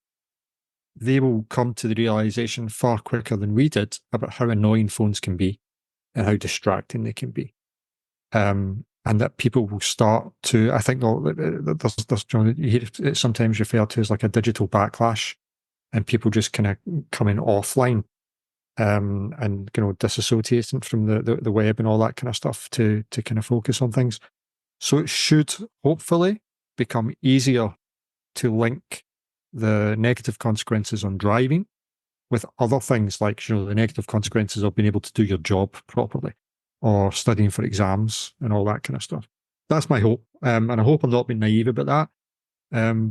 they will come to the realization far quicker than we did about how annoying phones can be and how distracting they can be. And that people will start to, I think you hear it sometimes referred to as like a digital backlash, and people just kind of coming offline and disassociating from the web and all that kind of stuff to kind of focus on things. So it should hopefully become easier to link the negative consequences on driving with other things like the negative consequences of being able to do your job properly or studying for exams and all that kind of stuff. That's my hope. And I hope I'm not being naive about that.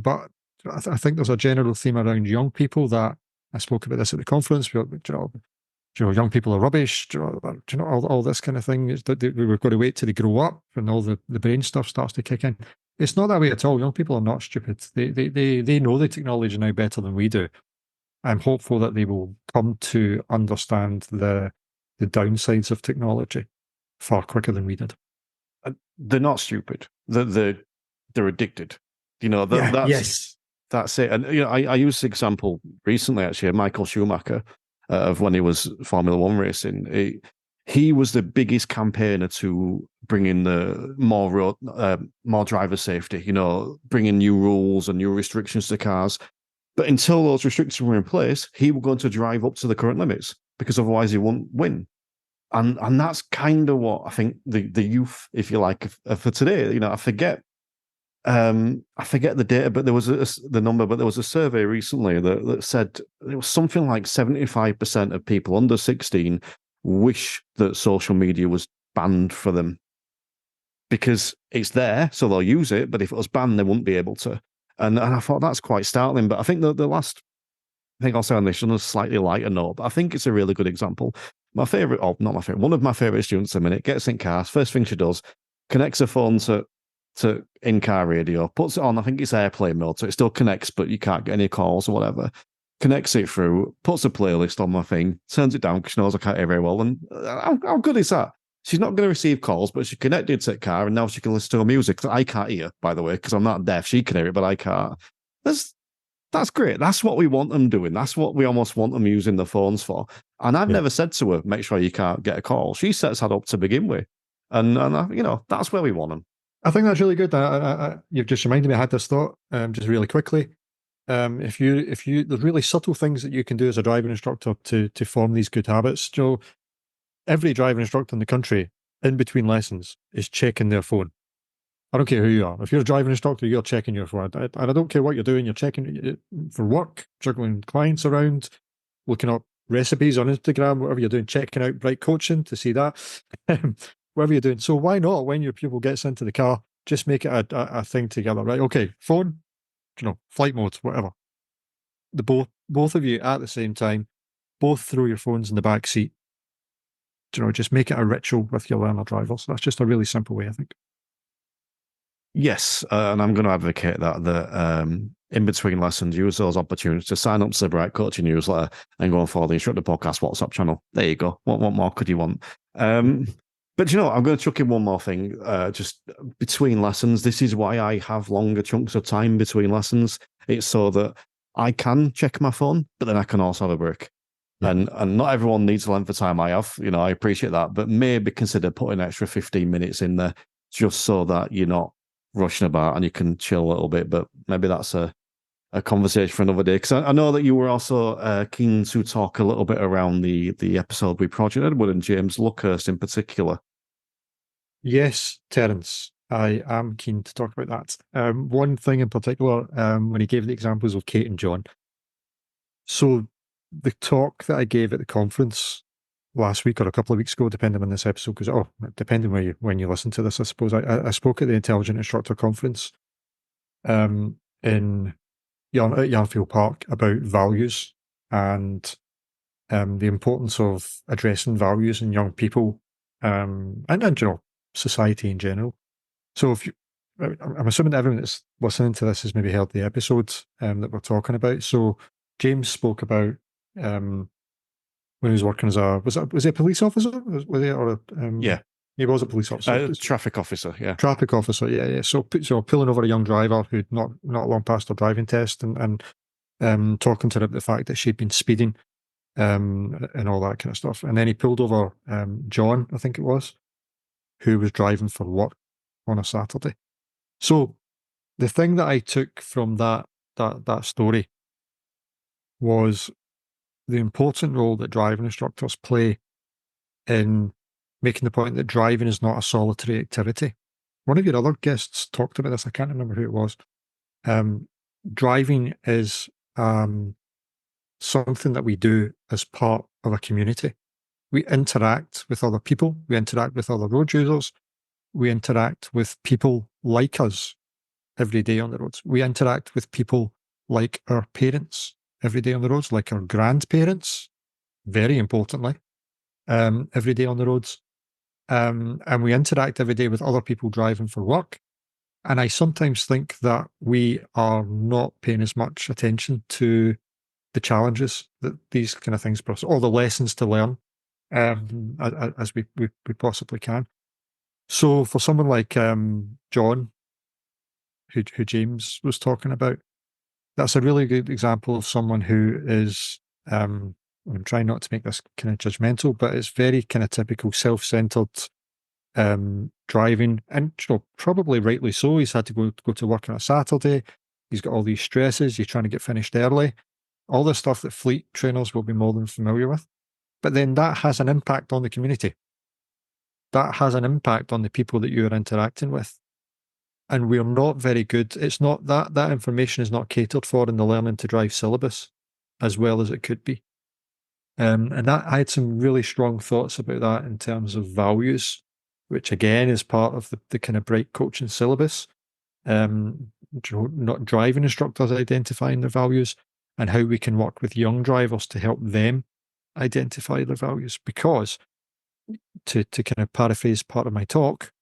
But I think there's a general theme around young people that I spoke about this at the conference. Young people are rubbish, all this kind of thing. We've got to wait till they grow up and all the brain stuff starts to kick in. It's not that way at all. Young people are not stupid. They know the technology now better than we do. I'm hopeful that they will come to understand the downsides of technology far quicker than we did. They're not stupid. They're addicted. Yes. That's it. And I used this example recently, actually, of Michael Schumacher, of when he was Formula One racing. He was the biggest campaigner to bring in the more driver safety, bringing new rules and new restrictions to cars. But until those restrictions were in place, he was going to drive up to the current limits because otherwise he wouldn't win. And that's kind of what I think the youth, if you like, for today. I forget the data, but there was the number. But there was a survey recently that said it was something like 75% of people under 16 wish that social media was banned for them because it's there, so they'll use it. But if it was banned, they wouldn't be able to. And I thought that's quite startling. But I think the last, I think I'll say on this on a slightly lighter note, but I think it's a really good example. One of my favorite students at the minute gets in cars. First thing she does, connects her phone to in-car radio, puts it on, I think it's airplane mode, so it still connects, but you can't get any calls or whatever. Connects it through, puts a playlist on my thing, turns it down because she knows I can't hear very well. And how good is that? She's not going to receive calls, but she connected to the car, and now she can listen to her music that I can't hear, by the way, because I'm not deaf. She can hear it, but I can't. That's great. That's what we want them doing. That's what we almost want them using the phones for. And I've never said to her, make sure you can't get a call. She sets that up to begin with. And that's where we want them. I think that's really good. You've just reminded me, I had this thought just really quickly. There's really subtle things that you can do as a driving instructor to form these good habits. Every driving instructor in the country, in between lessons, is checking their phone. I don't care who you are. If you're a driving instructor, you're checking your phone. And I don't care what you're doing. You're checking for work, juggling clients around, looking up recipes on Instagram, whatever you're doing, checking out Bright Coaching to see that, whatever you're doing. So why not, when your pupil gets into the car, just make it a thing together, right? Okay, phone, flight mode, whatever. Both of you at the same time, both throw your phones in the back seat. Just make it a ritual with your learner drivers. That's just a really simple way, I think. Yes, and I'm going to advocate that in between lessons, use those opportunities to sign up to the Bright Coaching newsletter and go and follow the Instructor Podcast WhatsApp channel. There you go. What more could you want? But I'm going to chuck in one more thing. Just between lessons, this is why I have longer chunks of time between lessons. It's so that I can check my phone, but then I can also have a break. Yeah. And not everyone needs the length of time I have. I appreciate that, but maybe consider putting an extra 15 minutes in there just so that you're not rushing about and you can chill a little bit. But maybe that's a a conversation for another day, because I know that you were also keen to talk a little bit around the episode with Project Edward and James Luckhurst in particular. Yes, Terence, I am keen to talk about that. One thing in particular, when he gave the examples of Kate and John. So the talk that I gave at the conference last week or a couple of weeks ago, depending on this episode, because depending when you listen to this, I suppose I spoke at the Intelligent Instructor Conference in at Yarnfield Park about values and the importance of addressing values in young people and society in general. So I'm assuming that everyone that's listening to this has maybe heard the episodes that we're talking about. So James spoke about when he was working as was he a police officer? Was he or yeah, he was a police officer, traffic officer, yeah, traffic officer, yeah. So pulling over a young driver who'd not long passed her driving test and talking to her about the fact that she'd been speeding and all that kind of stuff. And then he pulled over John, I think it was, who was driving for work on a Saturday. So the thing that I took from that story was the important role that driving instructors play in making the point that driving is not a solitary activity. One of your other guests talked about this. I can't remember who it was. Driving is something that we do as part of a community. We interact with other people. We interact with other road users. We interact with people like us every day on the roads. We interact with people like our parents every day on the roads, like our grandparents, very importantly, every day on the roads. And we interact every day with other people driving for work. And I sometimes think that we are not paying as much attention to the challenges that these kind of things bring, all the lessons to learn as we possibly can. So for someone like John, who James was talking about, that's a really good example of someone who is, I'm trying not to make this kind of judgmental, but it's very kind of typical self-centered driving, and probably rightly so. He's had to go to work on a Saturday. He's got all these stresses. He's trying to get finished early. All the stuff that fleet trainers will be more than familiar with. But then that has an impact on the community. That has an impact on the people that you're interacting with. And we're not very good. It's not that information is not catered for in the learning to drive syllabus as well as it could be. And that I had some really strong thoughts about that in terms of values, which again is part of the kind of bright coaching syllabus. Not driving instructors identifying their values, and how we can work with young drivers to help them identify their values. Because to kind of paraphrase part of my talk,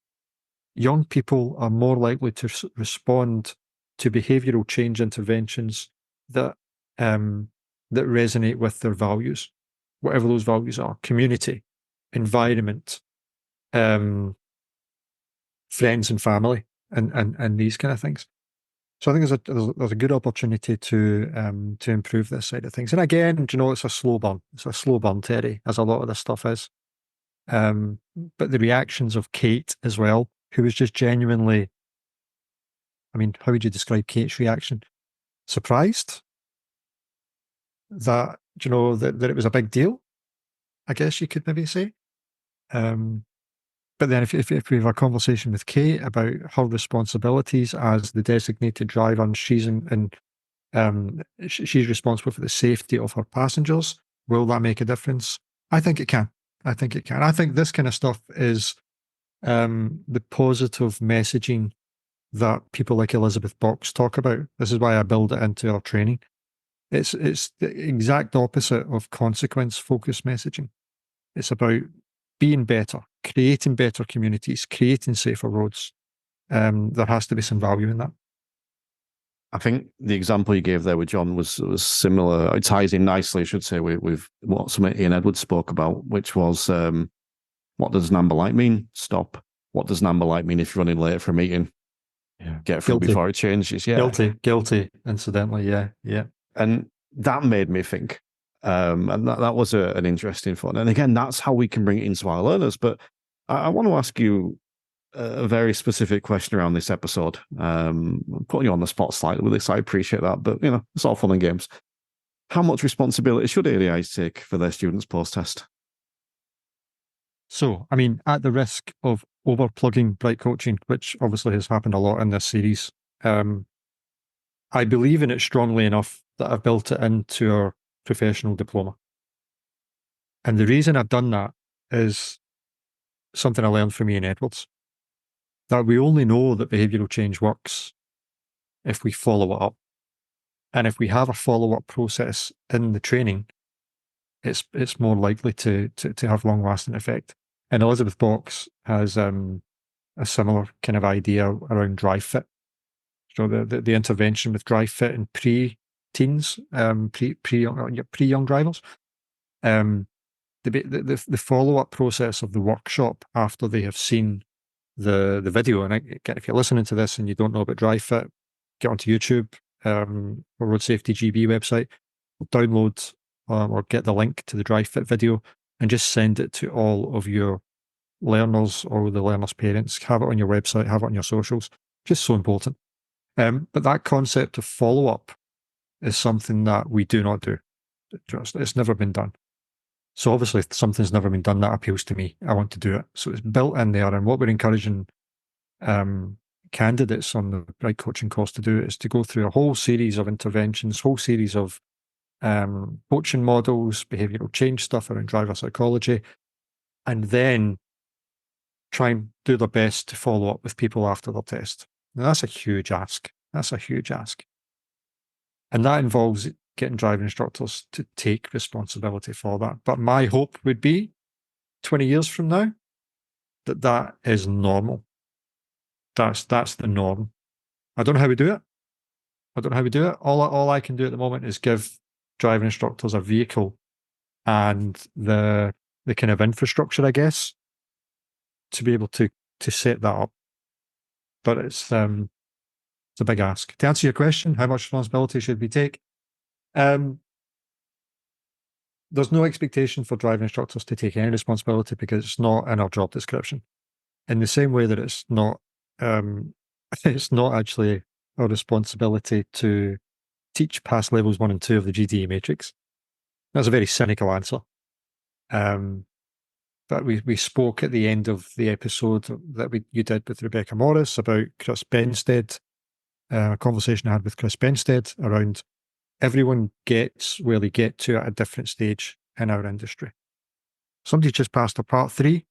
young people are more likely to respond to behavioural change interventions that resonate with their values, whatever those values are: community, environment, friends and family, and these kind of things. So I think there's a good opportunity to improve this side of things. And again, it's a slow burn. It's a slow burn, Terry, as a lot of this stuff is. But the reactions of Kate as well, who was just genuinely, how would you describe Kate's reaction? Surprised that, that it was a big deal, I guess you could maybe say. But then if we have a conversation with Kate about her responsibilities as the designated driver, and she's she's responsible for the safety of her passengers, will that make a difference? I think it can. I think this kind of stuff is the positive messaging that people like Elizabeth Box talk about. This is why I build it into our training. It's the exact opposite of consequence-focused messaging. It's about being better, creating better communities, creating safer roads. There has to be some value in that. I think the example you gave there with John was similar. It ties in nicely, I should say, with what something Ian Edwards spoke about, which was what does an amber light mean? Stop. What does an amber light mean if you're running late for a meeting? Yeah. Get through before it changes. Yeah. Guilty, incidentally. Yeah. And that made me think. And that was an interesting thought. And again, that's how we can bring it into our learners. But I want to ask you a very specific question around this episode. I'm putting you on the spot slightly with this. I appreciate that, but it's all fun and games. How much responsibility should ADIs take for their students post-test? So, I mean, at the risk of overplugging Bright Coaching, which obviously has happened a lot in this series, I believe in it strongly enough that I've built it into our professional diploma. And the reason I've done that is something I learned from Ian Edwards, that we only know that behavioural change works if we follow it up. And if we have a follow-up process in the training, it's more likely to have long-lasting effect. And Elizabeth Box has a similar kind of idea around drive fit. So the intervention with drive fit in pre-teens, pre-young drivers. The follow-up process of the workshop after they have seen the video. And again, if you're listening to this and you don't know about drive fit, get onto YouTube or Road Safety GB website, download or get the link to the drive fit video and just send it to all of your learners or the learners' parents. Have it on your website, have it on your socials. Just so important. But that concept of follow-up is something that we do not do. It's never been done. So obviously, if something's never been done, that appeals to me. I want to do it. So it's built in there. And what we're encouraging candidates on the Bright Coaching course to do is to go through a whole series of interventions, whole series of coaching models, behavioural change stuff around driver psychology, and then try and do their best to follow up with people after their test. Now, that's a huge ask. That's a huge ask. And that involves getting driving instructors to take responsibility for that. But my hope would be 20 years from now that is normal. That's the norm. I don't know how we do it. All I can do at the moment is give driving instructors a vehicle and the kind of infrastructure, I guess, to be able to set that up. But it's a big ask. To answer your question, how much responsibility should we take? There's no expectation for driving instructors to take any responsibility because it's not in our job description. In the same way that it's not actually our responsibility to teach past levels 1 and 2 of the GDE matrix. That's a very cynical answer. But we spoke at the end of the episode that you did with Rebecca Morris about Chris Benstead, a conversation I had with Chris Benstead around everyone gets where they get to at a different stage in our industry. Somebody's just passed a part 3.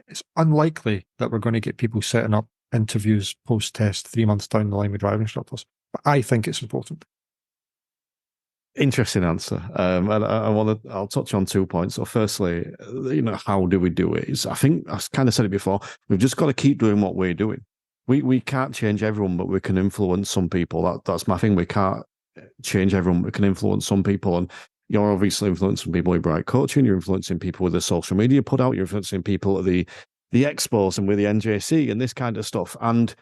It's unlikely that we're going to get people setting up interviews post-test 3 months down the line with driving instructors. But I think it's important. Interesting answer. And I'll touch on 2 points. So firstly, how do we do it? I think I kind of said it before. We've just got to keep doing what we're doing. We can't change everyone, but we can influence some people. That's my thing. We can't change everyone. We can influence some people. And you're obviously influencing people with Bright Coaching. You're influencing people with the social media put out. You're influencing people at the expos and with the NJC and this kind of stuff. And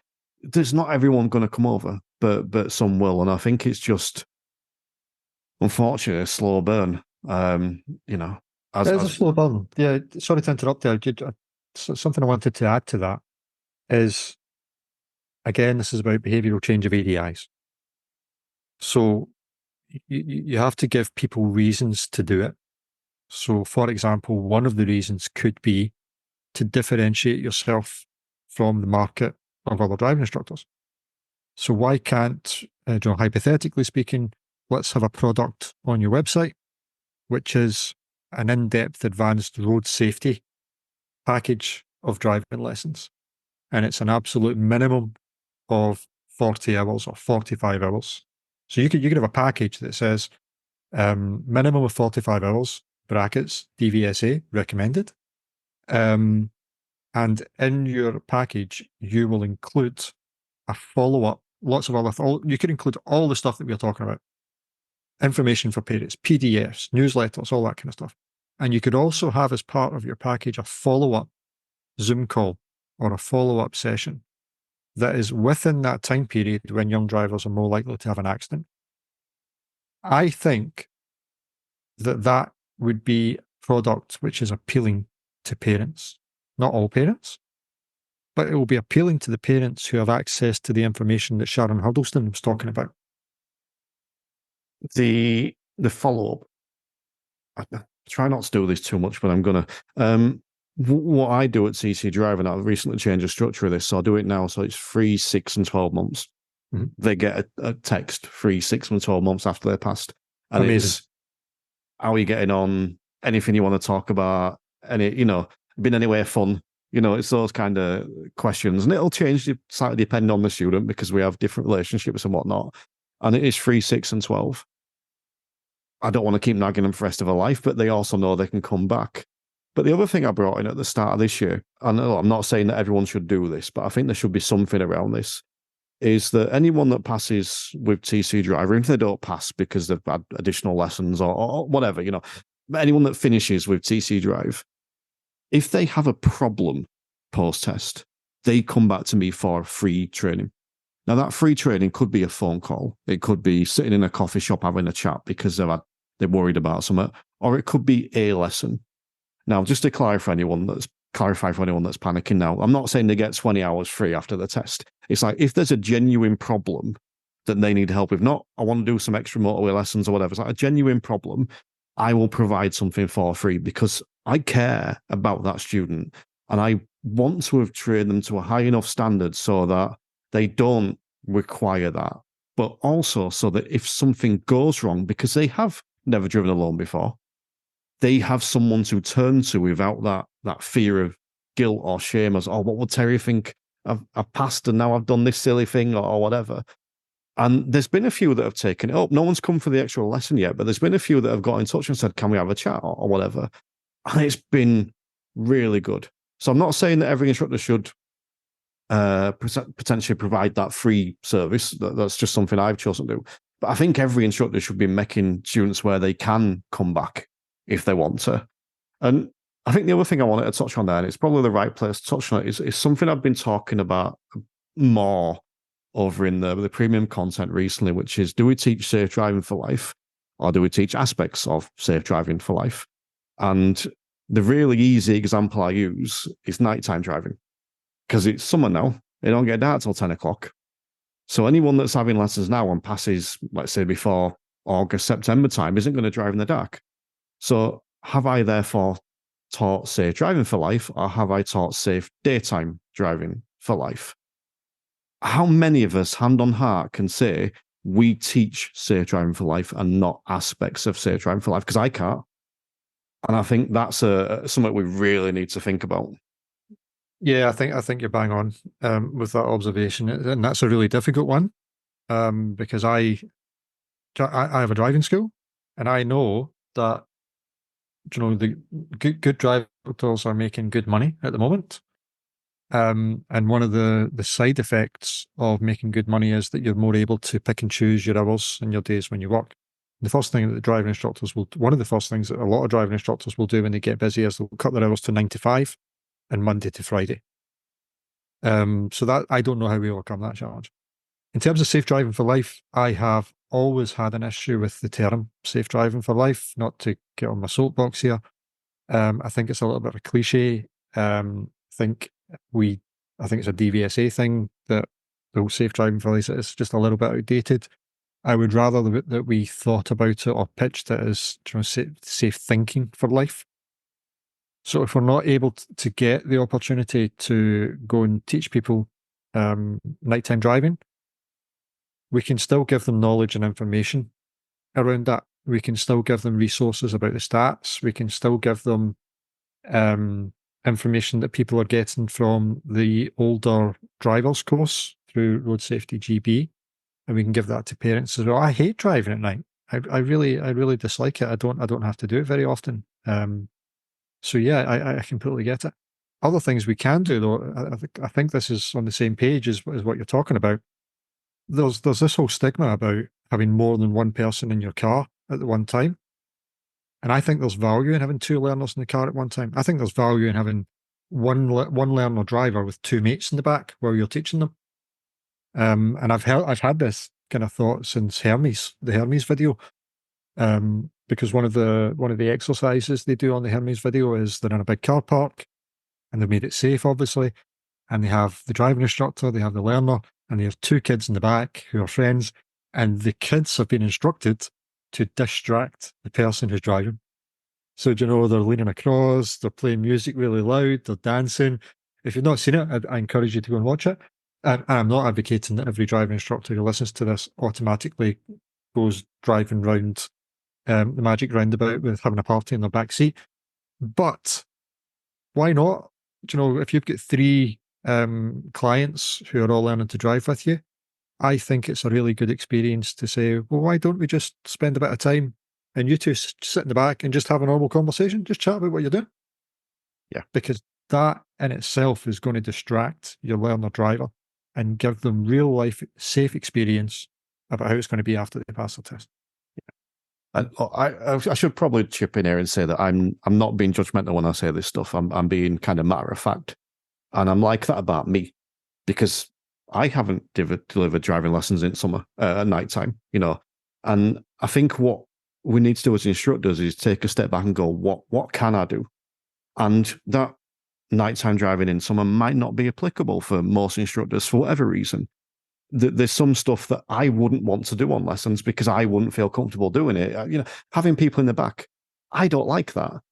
there's not everyone going to come over, but some will. And I think it's just, unfortunately, a slow burn. It's a slow burn. Yeah, sorry to interrupt there. Something I wanted to add to that is, again, this is about behavioural change of ADIs. So you have to give people reasons to do it. So, for example, one of the reasons could be to differentiate yourself from the market of other driving instructors. So why can't, hypothetically speaking, let's have a product on your website, which is an in-depth advanced road safety package of driving lessons. And it's an absolute minimum of 40 hours or 45 hours. So you could have a package that says minimum of 45 hours, brackets, DVSA, recommended. And in your package, you will include a follow-up, lots of you could include all the stuff that we're talking about. Information for parents, PDFs, newsletters, all that kind of stuff. And you could also have as part of your package a follow-up Zoom call or a follow-up session that is within that time period when young drivers are more likely to have an accident. I think that would be a product which is appealing to parents. Not all parents, but it will be appealing to the parents who have access to the information that Sharon Huddleston was talking about. The follow-up, I try not to do this too much, but I'm going to. What I do at CC Drive, and I've recently changed the structure of this, so I do it now, so it's 3, 6, and 12 months. Mm-hmm. They get a text 3, 6, and 12 months after they're passed. And amazing. It's, how are you getting on? Anything you want to talk about? Been anywhere fun? It's those kind of questions. And it'll change slightly depending on the student, because we have different relationships and whatnot. And it is 3, 6, and 12. I don't want to keep nagging them for the rest of their life, but they also know they can come back. But the other thing I brought in at the start of this year, and I'm not saying that everyone should do this, but I think there should be something around this, is that anyone that passes with TC Drive, even if they don't pass because they've had additional lessons or whatever, but anyone that finishes with TC Drive, if they have a problem post-test, they come back to me for free training. Now, that free training could be a phone call. It could be sitting in a coffee shop having a chat because they're worried about something, or it could be a lesson. Now, just to clarify for anyone that's panicking now, I'm not saying they get 20 hours free after the test. It's like, if there's a genuine problem that they need help with, not I want to do some extra motorway lessons or whatever, it's like a genuine problem, I will provide something for free because I care about that student and I want to have trained them to a high enough standard so that they don't require that, but also so that if something goes wrong, because they have never driven alone before, they have someone to turn to without that fear of guilt or shame as, oh, what would Terry think? I've passed and now I've done this silly thing or whatever. And there's been a few that have taken it up. No one's come for the actual lesson yet, but there's been a few that have got in touch and said, can we have a chat or whatever? And it's been really good. So I'm not saying that every instructor should potentially provide that free service. That's just something I've chosen to do. But I think every instructor should be making students where they can come back if they want to. And I think the other thing I wanted to touch on there, and it's probably the right place to touch on it, is something I've been talking about more over in the premium content recently, which is, do we teach safe driving for life, or do we teach aspects of safe driving for life? And the really easy example I use is nighttime driving, because it's summer now. They don't get dark till 10 o'clock. So anyone that's having lessons now and passes, let's say, before August, September time, isn't going to drive in the dark. So have I therefore taught safe driving for life, or have I taught safe daytime driving for life? How many of us, hand on heart, can say we teach safe driving for life and not aspects of safe driving for life? Because I can't. And I think that's something we really need to think about. Yeah, I think you're bang on with that observation, and that's a really difficult one because I have a driving school, and I know that the good drivers are making good money at the moment, and one of the side effects of making good money is that you're more able to pick and choose your hours and your days when you work. The first thing that one of the first things that a lot of driving instructors will do when they get busy is they'll cut their hours to 9 to 5. And Monday to Friday. So that I don't know how we overcome that challenge. In terms of safe driving for life, I have always had an issue with the term safe driving for life, not to get on my soapbox here. I think it's a little bit of a cliche. I think it's a DVSA thing that the whole safe driving for life is just a little bit outdated. I would rather that we thought about it or pitched it as safe thinking for life. So if we're not able to get the opportunity to go and teach people nighttime driving, we can still give them knowledge and information around that. We can still give them resources about the stats. We can still give them information that people are getting from the older drivers course through Road Safety GB, and we can give that to parents as well. I hate driving at night. I really dislike it. I don't have to do it very often. So yeah, I completely get it. Other things we can do, though, I think this is on the same page as what you're talking about. There's this whole stigma about having more than one person in your car at the one time. And I think there's value in having 2 learners in the car at one time. I think there's value in having one learner driver with 2 mates in the back while you're teaching them. And I've had this kind of thought since the Hermes video. Because one of the exercises they do on the Hermes video is they're in a big car park, and they've made it safe, obviously, and they have the driving instructor, they have the learner, and they have two kids in the back who are friends, and the kids have been instructed to distract the person who's driving. So, they're leaning across, they're playing music really loud, they're dancing. If you've not seen it, I encourage you to go and watch it. And I'm not advocating that every driving instructor who listens to this automatically goes driving round the magic roundabout with having a party in their back seat. But why not? If you've got three clients who are all learning to drive with you, I think it's a really good experience to say, well, why don't we just spend a bit of time and you two sit in the back and just have a normal conversation, just chat about what you're doing? Yeah. Because that in itself is going to distract your learner driver and give them real life safe experience about how it's going to be after they pass the test. And I should probably chip in here and say that I'm not being judgmental when I say this stuff. I'm being kind of matter of fact, and I'm like that about me because I haven't delivered driving lessons in summer at night time, And I think what we need to do as instructors is take a step back and go, what can I do? And that nighttime driving in summer might not be applicable for most instructors for whatever reason. There's some stuff that I wouldn't want to do on lessons because I wouldn't feel comfortable doing it. Having people in the back, I don't like that.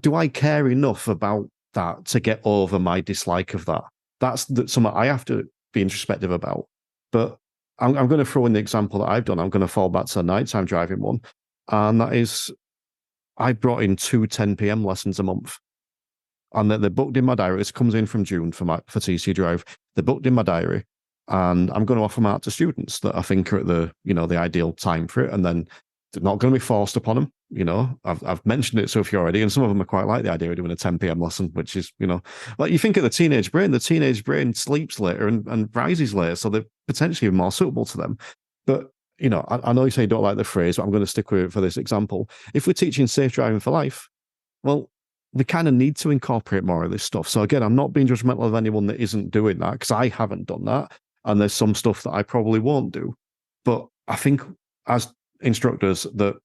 Do I care enough about that to get over my dislike of that? That's something I have to be introspective about. But I'm going to throw in the example that I've done. I'm going to fall back to the nighttime driving one. And that is, I brought in 2 10 p.m. lessons a month. And they're booked in my diary. This comes in from June for TC Drive. They're booked in my diary. And I'm going to offer them out to students that I think are at the ideal time for it. And then they're not going to be forced upon them. I've mentioned it to a few already, and some of them are quite like the idea of doing a 10 p.m. lesson, which is, like you think of the teenage brain sleeps later and rises later, so they're potentially more suitable to them. But, I know you say you don't like the phrase, but I'm going to stick with it for this example. If we're teaching safe driving for life, well, we kind of need to incorporate more of this stuff. So again, I'm not being judgmental of anyone that isn't doing that because I haven't done that. And there's some stuff that I probably won't do. But I think as instructors that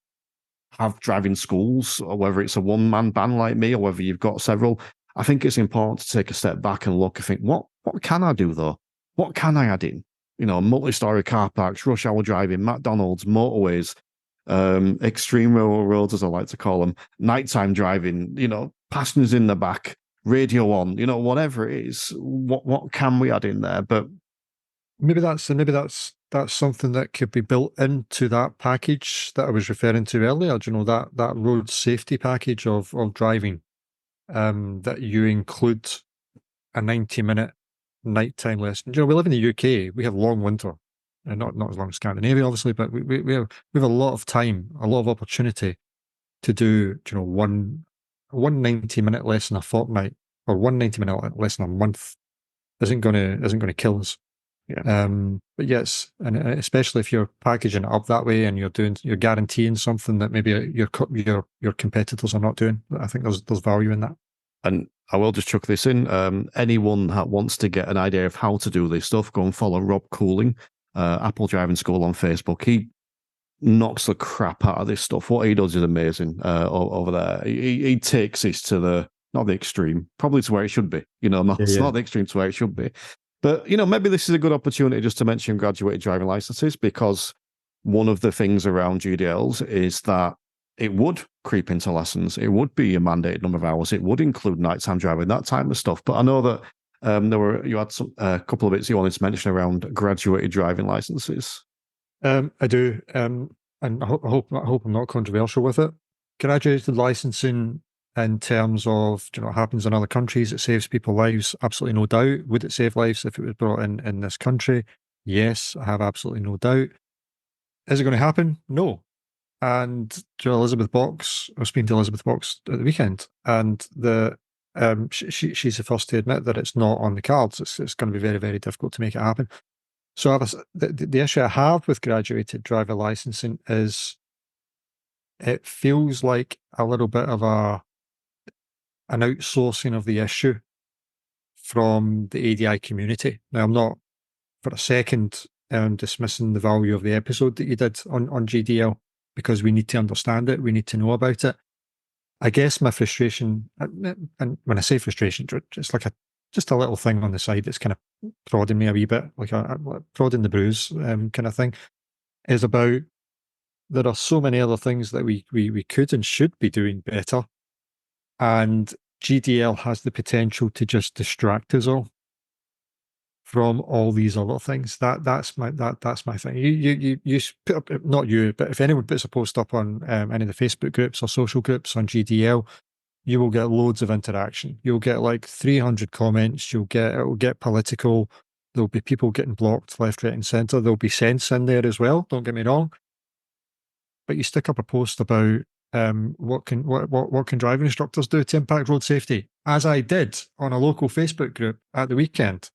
have driving schools, or whether it's a one-man band like me, or whether you've got several, I think it's important to take a step back and look and think, what can I do though? What can I add in? Multi-story car parks, rush hour driving, McDonald's, motorways, extreme rural roads, as I like to call them, nighttime driving, passengers in the back, radio on, whatever it is, what can we add in there? But maybe that's something that could be built into that package that I was referring to earlier. That road safety package of driving, that you include a 90-minute nighttime lesson. We live in the UK. We have long winter, and not as long as Scandinavia, obviously, but we have a lot of time, a lot of opportunity to do one 90-minute lesson a fortnight or one 90-minute lesson a month isn't going to kill us. Yeah. But yes, and especially if you're packaging it up that way and you're guaranteeing something that maybe your competitors are not doing, I think there's value in that. And I will just chuck this in. Anyone that wants to get an idea of how to do this stuff, go and follow Rob Cooling, Apple Driving School on Facebook. He knocks the crap out of this stuff. What he does is amazing over there. He takes this to not the extreme, probably to where it should be. It's not the extreme to where it should be. But, maybe this is a good opportunity just to mention graduated driving licenses, because one of the things around GDLs is that it would creep into lessons. It would be a mandated number of hours. It would include nighttime driving, that type of stuff. But I know that you had a couple of bits you wanted to mention around graduated driving licenses. I do, and I hope I'm not controversial with it. Graduated licensing, in terms of what happens in other countries, it saves people lives. Absolutely no doubt. Would it save lives if it was brought in this country? Yes, I have absolutely no doubt. Is it going to happen? No. And Elizabeth Box, I was speaking to Elizabeth Box at the weekend, and she's the first to admit that it's not on the cards. It's going to be very, very difficult to make it happen. So the issue I have with graduated driver licensing is it feels like a little bit of an outsourcing of the issue from the ADI community. Now, I'm not for a second dismissing the value of the episode that you did on GDL, because we need to understand it, we need to know about it. I guess my frustration, and when I say frustration, it's like just a little thing on the side that's kind of prodding me a wee bit, like a prodding the bruise kind of thing, is about there are so many other things that we could and should be doing better. And GDL has the potential to just distract us all from all these other things. That's my thing. You put up, not you, but if anyone puts a post up on any of the Facebook groups or social groups on GDL, you will get loads of interaction. You'll get like 300 comments. It will get political. There'll be people getting blocked left, right, and centre. There'll be sense in there as well. Don't get me wrong. But you stick up a post about what can driving instructors do to impact road safety, as I did on a local Facebook group at the weekend.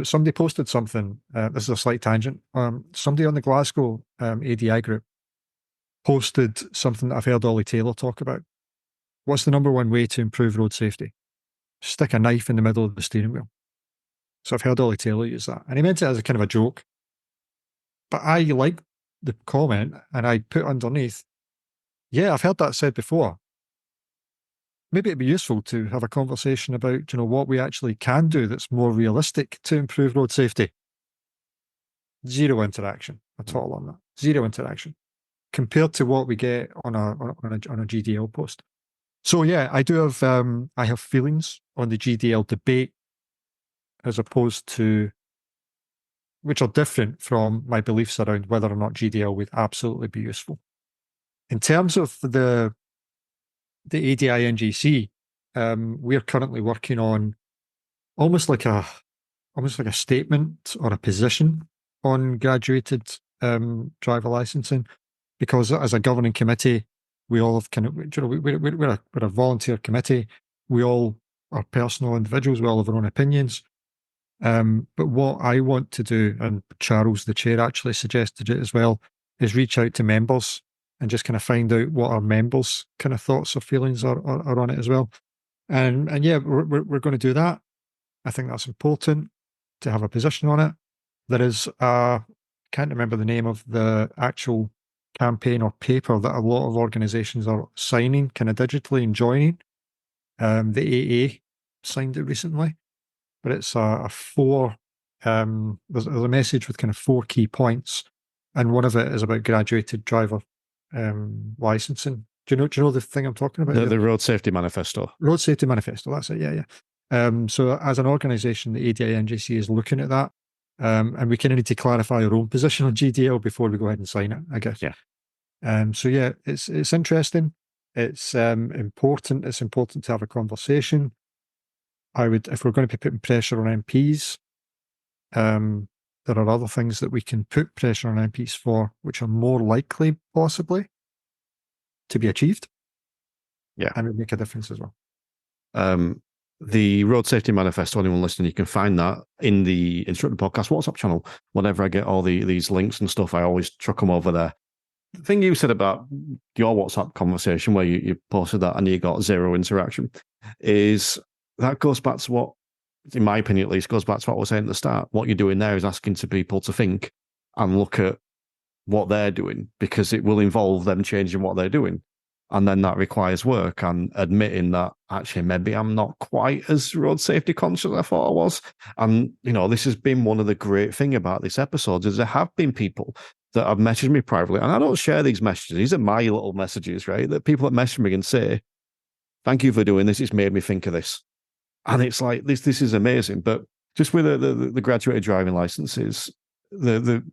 Somebody posted something. This is a slight tangent. Somebody on the Glasgow ADI group posted something that I've heard Ollie Taylor talk about. What's the number one way to improve road safety? Stick a knife in the middle of the steering wheel. So I've heard Ollie Taylor use that. And he meant it as a kind of a joke. But I liked the comment and I put underneath, yeah, I've heard that said before. Maybe it'd be useful to have a conversation about, what we actually can do that's more realistic to improve road safety. Zero interaction at all on that. Zero interaction compared to what we get on a GDL post. So yeah, I do have I have feelings on the GDL debate as opposed to, which are different from my beliefs around whether or not GDL would absolutely be useful. In terms of the ADI NGC, we're currently working on almost like a statement or a position on graduated driver licensing, because as a governing committee, we all have kind of, we're a volunteer committee. We all are personal individuals. We all have our own opinions. But what I want to do, and Charles, the chair, actually suggested it as well, is reach out to members and just kind of find out what our members' kind of thoughts or feelings are on it as well. And yeah, we're going to do that. I think that's important to have a position on it. There is, can't remember the name of the actual campaign or paper that a lot of organisations are signing kind of digitally and joining. The AA signed it recently, but it's a four, there's a message with kind of 4 key points, and one of it is about graduated driver licensing. Do you know the thing I'm talking about? The Road Safety Manifesto. Road Safety Manifesto, that's it, yeah. So as an organisation, the ADI NGC is looking at that, and we kind of need to clarify our own position on GDL before we go ahead and sign it, I guess. Yeah. So yeah, it's interesting. It's important. It's important to have a conversation. If we're going to be putting pressure on MPs, there are other things that we can put pressure on MPs for, which are more likely, possibly, to be achieved. Yeah. And would make a difference as well. The Road Safety Manifesto, anyone listening, you can find that in the Instructor Podcast WhatsApp channel. Whenever I get all these links and stuff, I always chuck them over there. The thing you said about your WhatsApp conversation where you posted that and you got 0 interaction is that goes back to what, in my opinion at least, goes back to what I was saying at the start. What you're doing there is asking to people to think and look at what they're doing, because it will involve them changing what they're doing. And then that requires work and admitting that actually maybe I'm not quite as road safety conscious as I thought I was. And, this has been one of the great things about this episode is there have been people that have messaged me privately, and I don't share these messages. These are my little messages, right? That people that message me and say, thank you for doing this. It's made me think of this. And it's like, this is amazing. But just with the graduated driving licenses, do you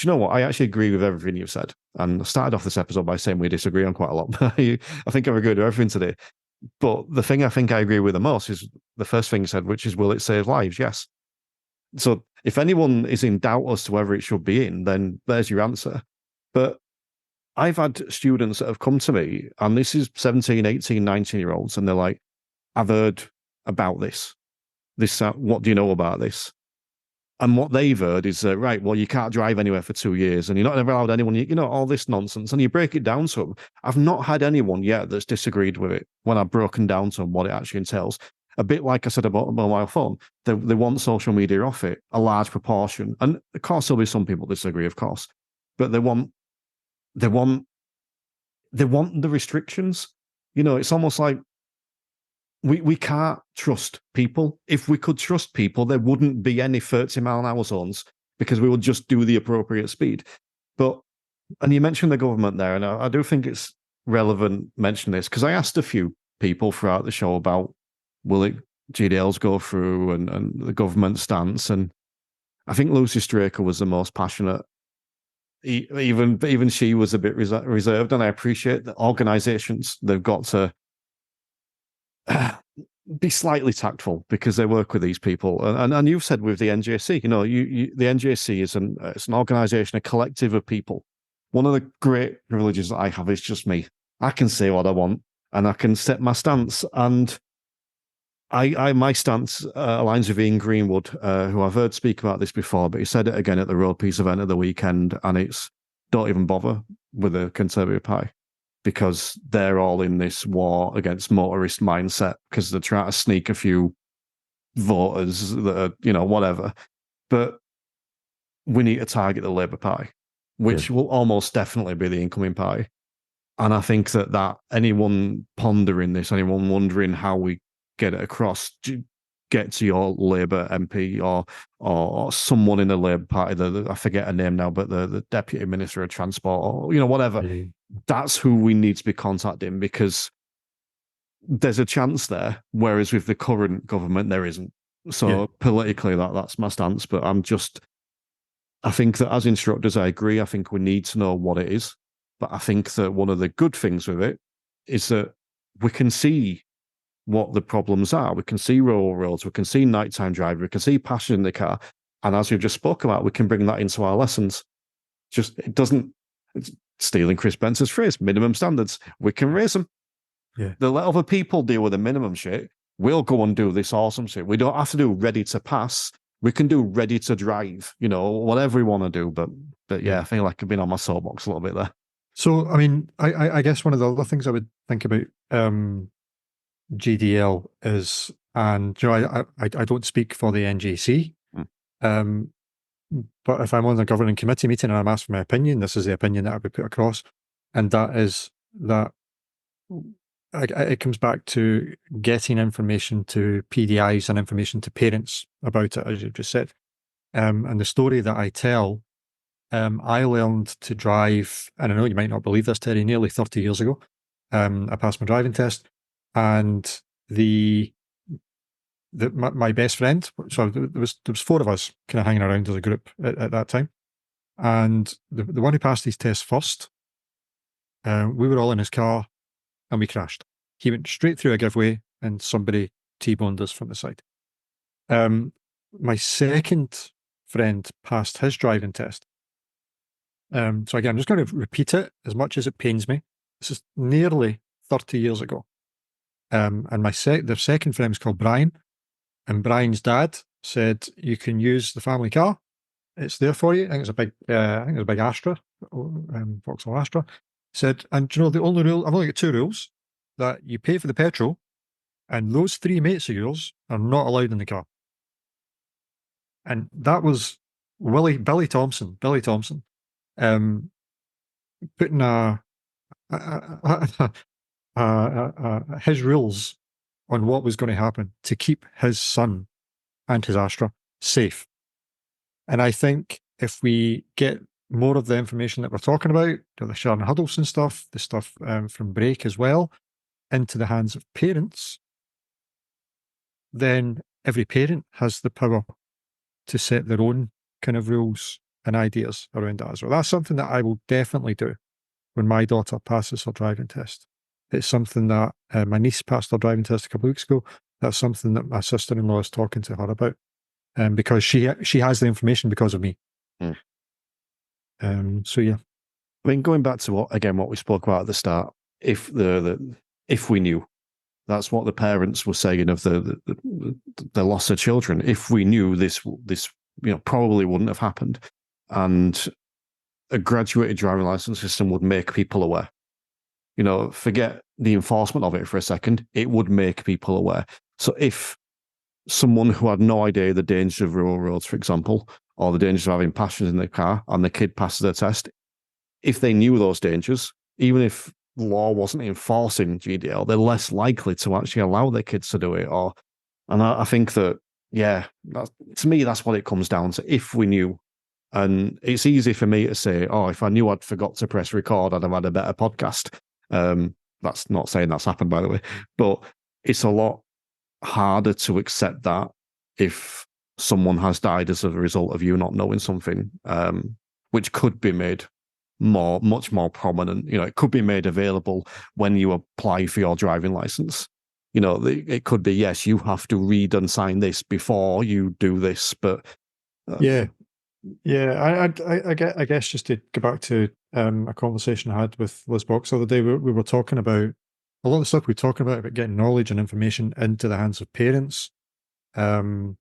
know what? I actually agree with everything you've said. And I started off this episode by saying we disagree on quite a lot. I think I've agreed with everything today. But the thing I think I agree with the most is the first thing you said, which is, will it save lives? Yes. So if anyone is in doubt as to whether it should be in, then there's your answer. But I've had students that have come to me, and this is 17, 18, 19-year-olds, and they're like, I've heard about this. What do you know about this? And what they've heard is, right, well, you can't drive anywhere for 2 years and you're not ever allowed anyone, all this nonsense. And you break it down to them. I've not had anyone yet that's disagreed with it when I've broken down to them what it actually entails. A bit like I said about a mobile phone, they want social media off it, a large proportion. And of course, there'll be some people disagree, of course, but they want the restrictions. It's almost like we can't trust people. If we could trust people, there wouldn't be any 30-mile-an-hour zones because we would just do the appropriate speed. And you mentioned the government there, and I do think it's relevant mention this because I asked a few people throughout the show about will it GDLs go through and the government stance, and I think Lucy Straker was the most passionate. Even she was a bit reserved, and I appreciate that organisations, they've got to be slightly tactful because they work with these people. And you've said with the NJC, the NJC is it's an organisation, a collective of people. One of the great privileges that I have is just me. I can say what I want and I can set my stance. And my stance aligns with Ian Greenwood, who I've heard speak about this before, but he said it again at the Road Peace event at the weekend, and it's don't even bother with the Conservative Party because they're all in this war against motorist mindset because they're trying to sneak a few voters that are, whatever. But we need to target the Labour Party, which will almost definitely be the incoming party. And I think that anyone pondering this, anyone wondering how we get it across, get to your Labour MP or someone in the Labour Party, I forget her name now, but the Deputy Minister of Transport or, whatever. Mm-hmm. That's who we need to be contacting because there's a chance there, whereas with the current government, there isn't. So politically, that's my stance, but I think that as instructors, I agree. I think we need to know what it is. But I think that one of the good things with it is that we can see what the problems are. We can see rural roads. We can see nighttime driving. We can see passion in the car. And as we've just spoke about, we can bring that into our lessons. It's stealing Chris Spencer's phrase, minimum standards. We can raise them. Yeah. They let other people deal with the minimum shit. We'll go and do this awesome shit. We don't have to do ready to pass. We can do ready to drive, whatever we want to do. But yeah, I feel like I've been on my soapbox a little bit there. So, I mean, I guess one of the other things I would think about GDL is, and I don't speak for the NJC, but if I'm on the governing committee meeting and I'm asked for my opinion, this is the opinion that I would put across, and that is that it comes back to getting information to PDIs and information to parents about it, as you just said. And the story that I tell, I learned to drive, and I know you might not believe this, Terry, nearly 30 years ago. I passed my driving test, and my best friend, so there was 4 of us kind of hanging around as a group at that time, and the one who passed his test first, we were all in his car, and we crashed. He went straight through a giveaway, and somebody T-boned us from the side. My second friend passed his driving test. So again, I'm just going to repeat it as much as it pains me. This is nearly 30 years ago. And the second friend was called Brian, and Brian's dad said, you can use the family car. It's there for you. I think it's a big Astra, Vauxhall Astra. Said, and the only rule, I've only got 2 rules, that you pay for the petrol, and those 3 mates of yours are not allowed in the car. And that was Billy Thompson, putting his rules on what was going to happen to keep his son and his Astra safe. And I think if we get more of the information that we're talking about, the Sharon Huddleston stuff, the stuff from Break as well, into the hands of parents, then every parent has the power to set their own kind of rules and ideas around that as well. That's something that I will definitely do when my daughter passes her driving test. It's something that my niece passed her driving test a couple of weeks ago. That's something that my sister-in-law is talking to her about, because she has the information because of me. So yeah. I mean, going back to what we spoke about at the start, if we knew, that's what the parents were saying of the loss of children. If we knew this probably wouldn't have happened, and a graduated driving license system would make people aware. Forget the enforcement of it for a second. It would make people aware. So if someone who had no idea the dangers of rural roads, for example, or the dangers of having passions in their car, and the kid passes their test, if they knew those dangers, even if law wasn't enforcing GDL, they're less likely to actually allow their kids to do it. And I think that, yeah, to me, that's what it comes down to. If we knew, and it's easy for me to say, oh, if I knew I'd forgot to press record, I'd have had a better podcast. That's not saying that's happened, by the way, but it's a lot harder to accept that if someone has died as a result of you not knowing something, which could be made much more prominent. It could be made available when you apply for your driving license. It could be, yes, you have to read and sign this before you do this, but yeah. I guess just to go back to a conversation I had with Liz Box the other day, we were talking about a lot of stuff we were talking about getting knowledge and information into the hands of parents. Do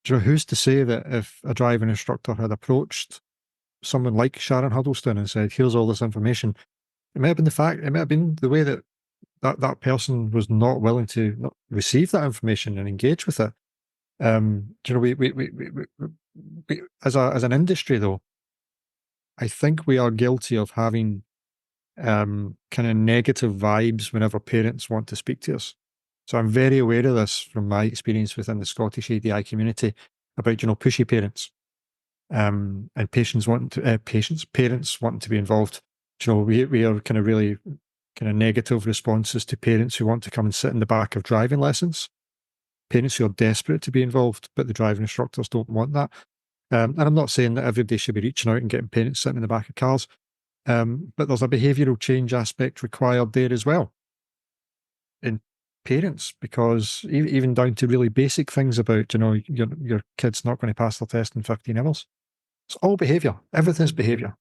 you know, who's to say that if a driving instructor had approached someone like Sharon Huddleston and said, "Here's all this information," it might have been the way that person was not willing to not receive that information and engage with it. Do you know, we as an industry though, I think we are guilty of having kind of negative vibes whenever parents want to speak to us. So I'm very aware of this from my experience within the Scottish ADI community about, pushy parents, and parents wanting to be involved. We are kind of really kind of negative responses to parents who want to come and sit in the back of driving lessons. Parents who are desperate to be involved, but the driving instructors don't want that. And I'm not saying that everybody should be reaching out and getting parents sitting in the back of cars, but there's a behavioural change aspect required there as well in parents, because even down to really basic things about, your kid's not going to pass their test in 15 hours. It's all behaviour. Everything's behaviour.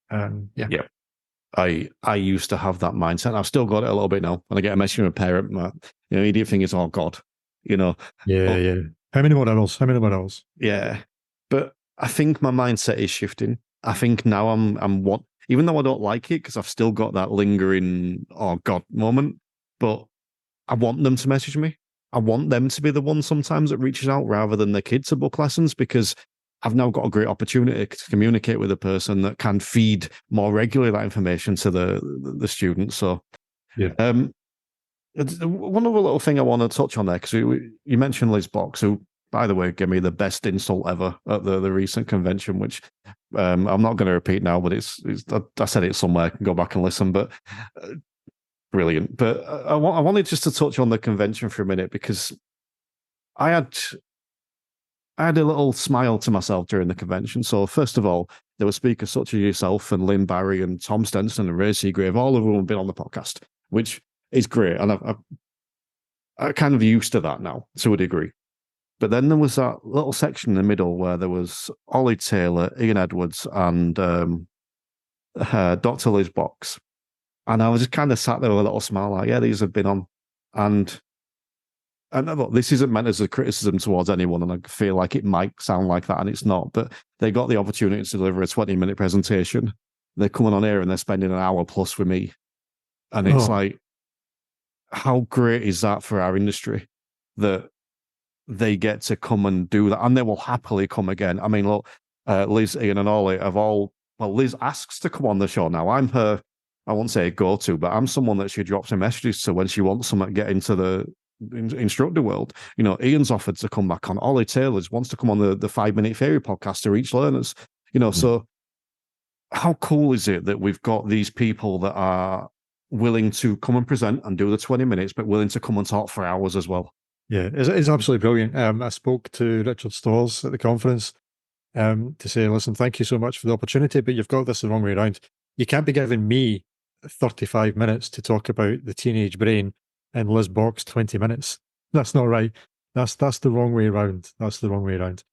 Yeah. I used to have that mindset. I've still got it a little bit now. When I get a message from a parent, my immediate thing is, "Oh God," Yeah. But, How many more hours? Yeah, but I think my mindset is shifting. I think now I'm what, even though I don't like it because I've still got that lingering "oh God" moment, but I want them to message me. I want them to be the one sometimes that reaches out rather than the kids to book lessons, because I've now got a great opportunity to communicate with a person that can feed more regularly that information to the students. So, Yeah. One other little thing I want to touch on there, because you mentioned Liz Box, who, by the way, gave me the best insult ever at the recent convention, which I'm not going to repeat now, but I said it somewhere. I can go back and listen, but brilliant. But I wanted just to touch on the convention for a minute, because I had a little smile to myself during the convention. So first of all, there were speakers such as yourself and Lynn Barry and Tom Stenson and Ray Seagrave. All of them have been on the podcast, which is great. And I'm kind of used to that now to a degree. But then there was that little section in the middle where there was Ollie Taylor, Ian Edwards, and Dr. Liz Box. And I was just kind of sat there with a little smile, like, yeah, these have been on. And look, this isn't meant as a criticism towards anyone, and I feel like it might sound like that, and it's not. But they got the opportunity to deliver a 20-minute presentation. They're coming on here and they're spending an hour plus with me. And it's like, how great is that for our industry that they get to come and do that, and they will happily come again. I mean, look, Liz, Ian, and Ollie have all. Well, Liz asks to come on the show now. I'm her, I won't say go-to, but I'm someone that she drops her messages to when she wants someone to get into the instructor world. Ian's offered to come back on. Ollie Taylor's wants to come on the 5-minute theory podcast to reach learners. So how cool is it that we've got these people that are willing to come and present and do the 20 minutes, but willing to come and talk for hours as well? Yeah, it's absolutely brilliant. I spoke to Richard Storrs at the conference to say, listen, thank you so much for the opportunity, but you've got this the wrong way around. You can't be giving me 35 minutes to talk about the teenage brain and Liz Box 20 minutes. That's not right. That's the wrong way around. That's the wrong way around.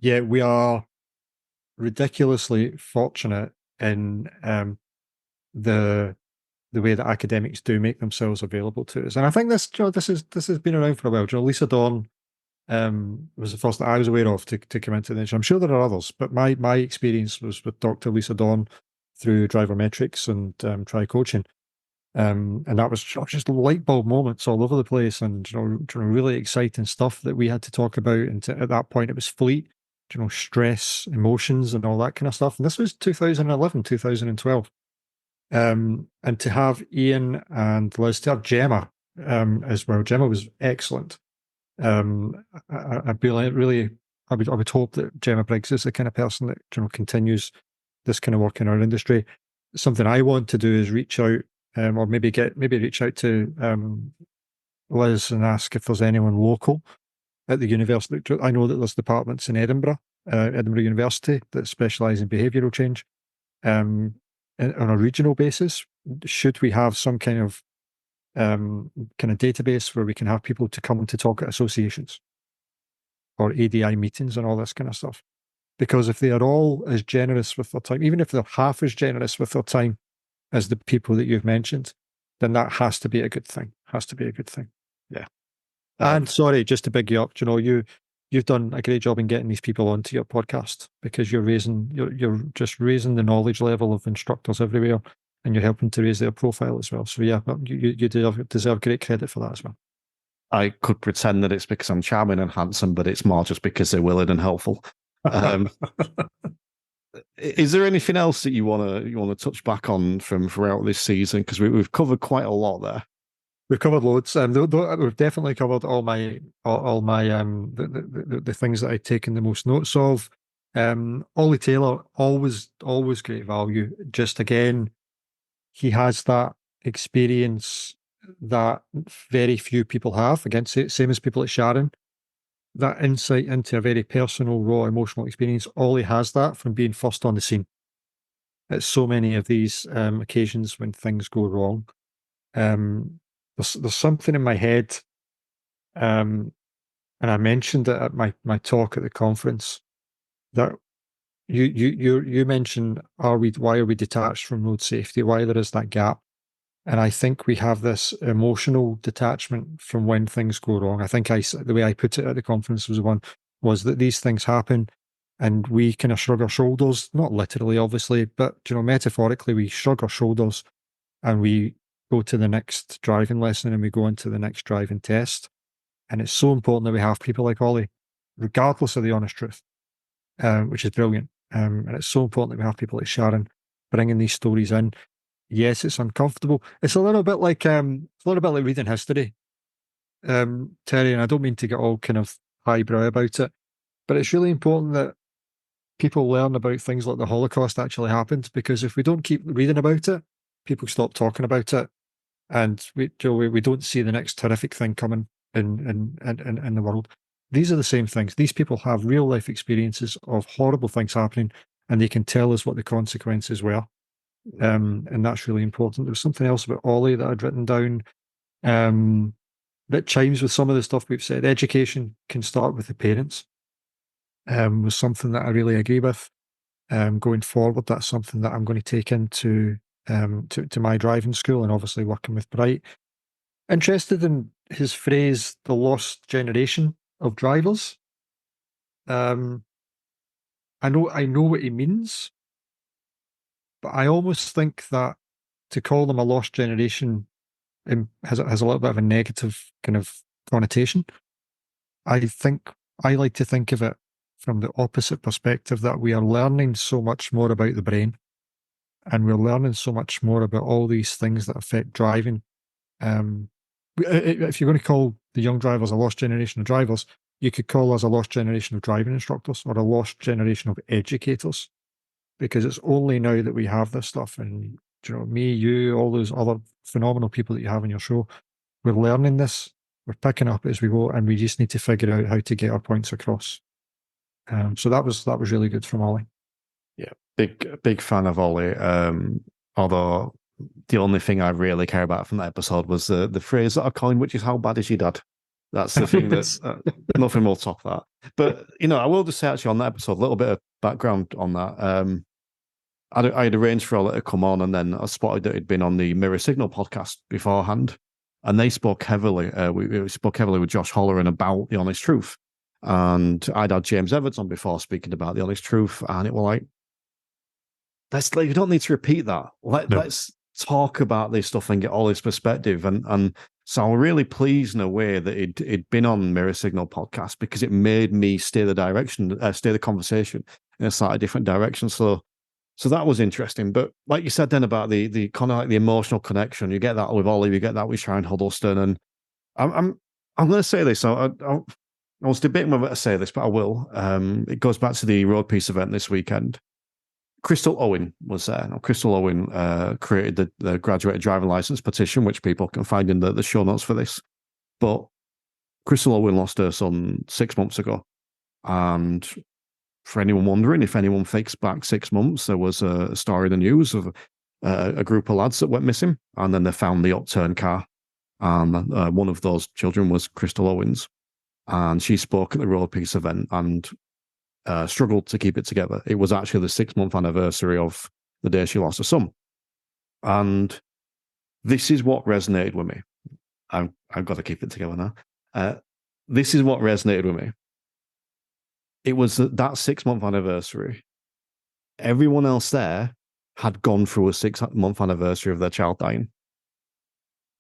Yeah, we are ridiculously fortunate in the way that academics do make themselves available to us. And I think this has been around for a while. Lisa Dawn was the first that I was aware of to come into the industry. I'm sure there are others, but my experience was with Dr. Lisa Dawn through Driver Metrics and Try Coaching. And that was just light bulb moments all over the place, and really exciting stuff that we had to talk about. And at that point, it was fleet, stress, emotions, and all that kind of stuff. And this was 2011, 2012. And to have Ian and Liz, to have Gemma as well. Gemma was excellent. I'd be like, really, I would hope that Gemma Briggs is the kind of person that continues this kind of work in our industry. Something I want to do is reach out, or maybe reach out to Liz and ask if there's anyone local at the university. I know that there's departments in Edinburgh University that specialise in behavioural change. On a regional basis, should we have some kind of database where we can have people to come to talk at associations or ADI meetings and all this kind of stuff? Because if they are all as generous with their time, even if they're half as generous with their time as the people that you've mentioned, then that has to be a good thing. Yeah. And sorry, just to big you up, you've done a great job in getting these people onto your podcast, because you're just raising the knowledge level of instructors everywhere, and you're helping to raise their profile as well. So yeah, you deserve great credit for that as well. I could pretend that it's because I'm charming and handsome, but it's more just because they're willing and helpful. Is there anything else that you want to touch back on from throughout this season? Because we've covered quite a lot there. We've covered loads. We've definitely covered all my the things that I've taken the most notes of. Ollie Taylor, always great value. Just again, he has that experience that very few people have. Again, same as people at Sharon. That insight into a very personal, raw, emotional experience. Ollie has that from being first on the scene at so many of these occasions when things go wrong. There's something in my head, and I mentioned it at my talk at the conference, that you mentioned, why are we detached from road safety? Why there is that gap? And I think we have this emotional detachment from when things go wrong. I think the way I put it at the conference was that these things happen, and we kind of shrug our shoulders, not literally, obviously, but metaphorically, we shrug our shoulders and we go to the next driving lesson and we go into the next driving test. And it's so important that we have people like Ollie, regardless of the honest truth, which is brilliant. And it's so important that we have people like Sharon bringing these stories in. Yes, it's uncomfortable. It's a little bit like reading history, Terry. And I don't mean to get all kind of highbrow about it, but it's really important that people learn about things like the Holocaust actually happened, because if we don't keep reading about it, people stop talking about it, and we don't see the next terrific thing coming in the world. These are the same things. These people have real life experiences of horrible things happening, and they can tell us what the consequences were. And that's really important. There was something else about Ollie that I'd written down that chimes with some of the stuff we've said. Education can start with the parents. Was something that I really agree with. Going forward, that's something that I'm going to take into to my driving school, and obviously working with Bright. Interested in his phrase, the lost generation of drivers. I know what he means, but I almost think that to call them a lost generation has a little bit of a negative kind of connotation. I like to think of it from the opposite perspective, that we are learning so much more about the brain, and we're learning so much more about all these things that affect driving. If you're going to call the young drivers a lost generation of drivers, you could call us a lost generation of driving instructors, or a lost generation of educators, because it's only now that we have this stuff, and me, you, all those other phenomenal people that you have on your show, we're learning this, we're picking up as we go, and we just need to figure out how to get our points across. So that was really good from Ollie. Yeah, big fan of Ollie. Although the only thing I really care about from that episode was the phrase that I coined, which is "How bad is your dad?" That's the thing that nothing will top that. But I will just say, actually, on that episode, a little bit of background on that. I had arranged for Ollie to come on, and then I spotted that he'd been on the Mirror Signal podcast beforehand, and they spoke heavily. We spoke heavily with Josh Holleran about the honest truth. And I'd had James Everts on before speaking about the honest truth, and it was like, you don't need to repeat that. Let's talk about this stuff and get all this perspective. And so I'm really pleased in a way that it'd been on Mirror Signal podcast, because it made me steer the conversation in a slightly different direction. So So that was interesting. But like you said then about the kind of like the emotional connection, you get that with Ollie, you get that with Sharon Huddleston, and I'm going to say this. I was debating whether to say this, but I will. It goes back to the Road Peace event this weekend. Crystal Owen was there. Now, Crystal Owen created the graduated driving license petition, which people can find in the show notes for this. But Crystal Owen lost her son 6 months ago. And for anyone wondering, if anyone thinks back 6 months, there was a story in the news of a group of lads that went missing, and then they found the upturned car. And one of those children was Crystal Owens. And she spoke at the Road Peace event and struggled to keep it together. It was actually the 6-month anniversary of the day she lost her son. And this is what resonated with me. I've got to keep it together now. This is what resonated with me. It was that 6-month anniversary. Everyone else there had gone through a 6-month anniversary of their child dying.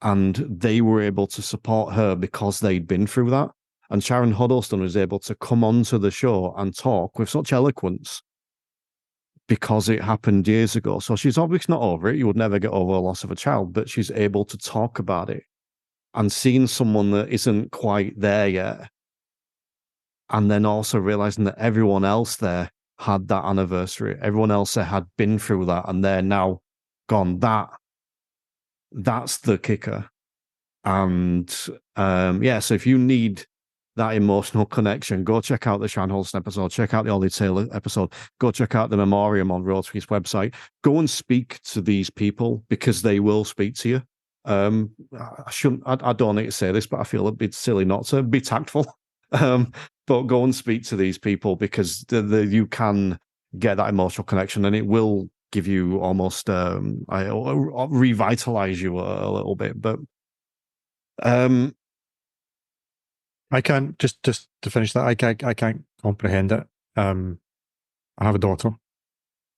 And they were able to support her because they'd been through that. And Sharon Huddleston was able to come onto the show and talk with such eloquence because it happened years ago. So she's obviously not over it. You would never get over a loss of a child, but she's able to talk about it. And seeing someone that isn't quite there yet, and then also realizing that everyone else there had that anniversary, everyone else there had been through that, and they're now gone. That's the kicker. And so if you need that emotional connection, go check out the Sharon Huddleston episode, check out the Ollie Taylor episode, go check out the memoriam on Road Peace website. Go and speak to these people because they will speak to you. I don't need to say this, but I feel it'd be silly not to be tactful. But go and speak to these people because you can get that emotional connection, and it will give you almost revitalize you a little bit. But I can't just to finish that. I can't comprehend it. I have a daughter,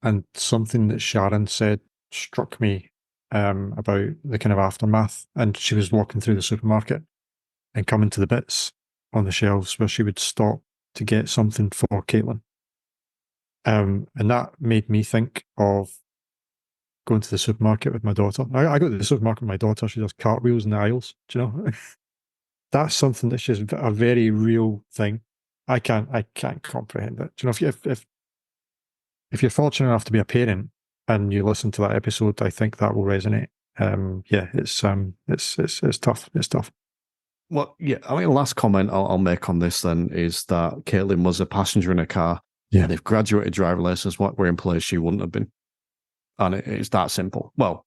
and something that Sharon said struck me about the kind of aftermath. And she was walking through the supermarket and coming to the bits on the shelves where she would stop to get something for Caitlin. And that made me think of going to the supermarket with my daughter. I go to the supermarket with my daughter. She does cartwheels in the aisles. Do you know? That's something that's just a very real thing. I can't comprehend it. Do you know, if you're fortunate enough to be a parent and you listen to that episode, I think that will resonate. It's tough. It's tough. Well, yeah. I mean, the last comment I'll make on this then is that Caitlin was a passenger in a car, and if graduated driver lessons were in place, she wouldn't have been. And it's that simple. Well,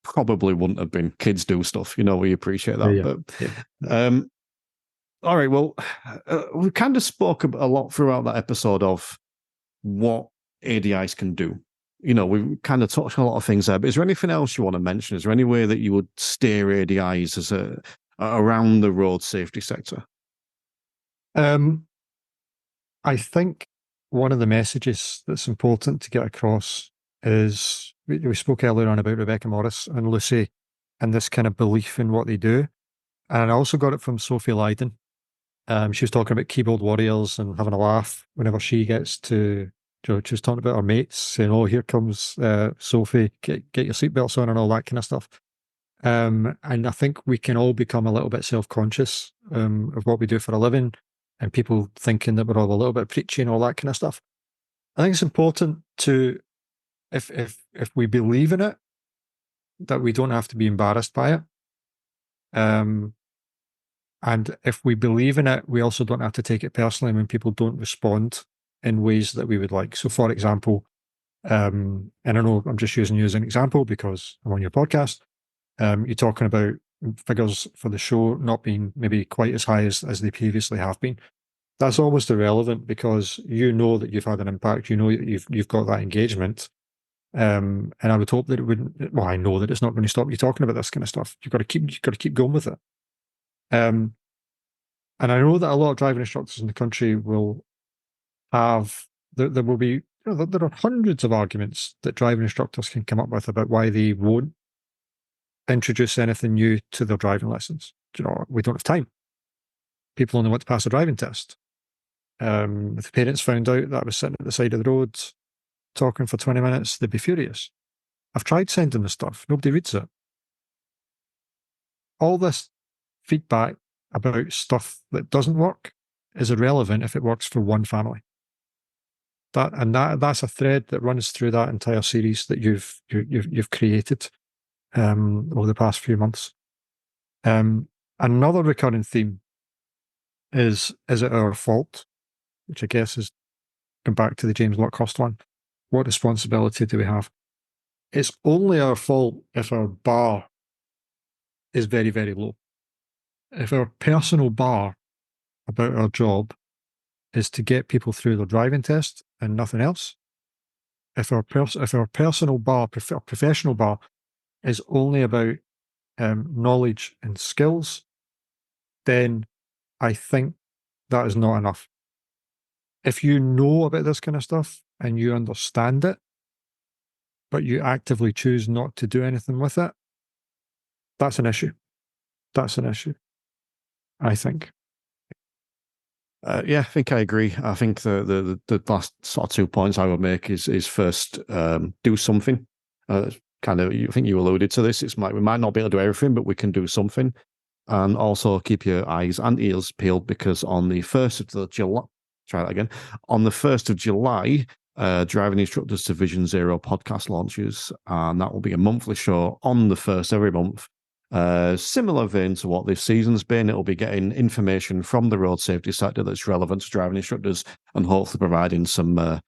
probably wouldn't have been. Kids do stuff, we appreciate that. But all right, well, we kind of spoke a lot throughout that episode of what ADIs can do. We kind of touched on a lot of things there, but is there anything else you want to mention? Is there any way that you would steer ADIs as around the road safety sector? I think one of the messages that's important to get across is we spoke earlier on about Rebecca Morris and Lucy and this kind of belief in what they do. And I also got it from Sophie Lydon. She was talking about keyboard warriors and having a laugh whenever she gets to, she was talking about her mates saying, "Oh, here comes Sophie, get your seatbelts on," and all that kind of stuff. And I think we can all become a little bit self-conscious of what we do for a living, and people thinking that we're all a little bit preachy and all that kind of stuff. I think it's important to, if we believe in it, that we don't have to be embarrassed by it. And if we believe in it, we also don't have to take it personally when people don't respond in ways that we would like. So, for example, and I know I'm just using you as an example because I'm on your podcast, you're talking about figures for the show not being maybe quite as high as they previously have been. That's almost irrelevant because you know that you've had an impact. You know that you've got that engagement. And I would hope that it wouldn't. Well, I know that it's not going to stop you talking about this kind of stuff. You've got to keep going with it. And I know that a lot of driving instructors in the country will have. There will be. There are hundreds of arguments that driving instructors can come up with about why they won't introduce anything new to their driving lessons. We don't have time. People only want to pass a driving test. If the parents found out that I was sitting at the side of the road talking for 20 minutes, they'd be furious. I've tried sending the stuff. Nobody reads it. All this feedback about stuff that doesn't work is irrelevant if it works for one family. That's a thread that runs through that entire series that you've created over the past few months. Another recurring theme is it our fault? Which I guess is going back to the James Luckhurst one. What responsibility do we have? It's only our fault if our bar is very, very low. If our personal bar about our job is to get people through their driving test and nothing else, if our personal bar, professional bar, is only about knowledge and skills, then I think that is not enough. If you know about this kind of stuff and you understand it, but you actively choose not to do anything with it, that's an issue. That's an issue, I think. Yeah, I think I agree. I think the last sort of 2 points I would make is first, do something. I think you alluded to this. We might not be able to do everything, but we can do something. And also keep your eyes and ears peeled, because on the 1st of July, on the 1st of July, Driving Instructors Division Zero podcast launches, and that will be a monthly show on the 1st every month. Similar vein to what this season's been. It'll be getting information from the road safety sector that's relevant to driving instructors, and hopefully providing some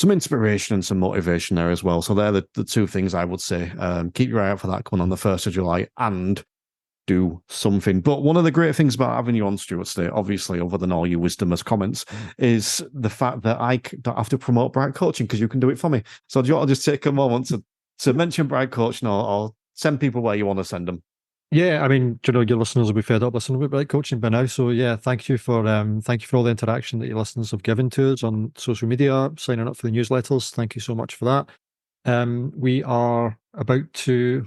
inspiration and some motivation there as well. So they're the two things I would say. Keep your eye out for that coming on the 1st of July, and do something. But one of the great things about having you on, Stewart, today, obviously, other than all your wisdom as comments, is the fact that I don't have to promote Bright Coaching, because you can do it for me. So do you want to just take a moment to mention Bright Coaching, or send people where you want to send them? Yeah, I mean, your listeners will be fed up listening to Bright Coaching by now. So yeah, thank you for all the interaction that your listeners have given to us on social media, signing up for the newsletters. Thank you so much for that. We're about to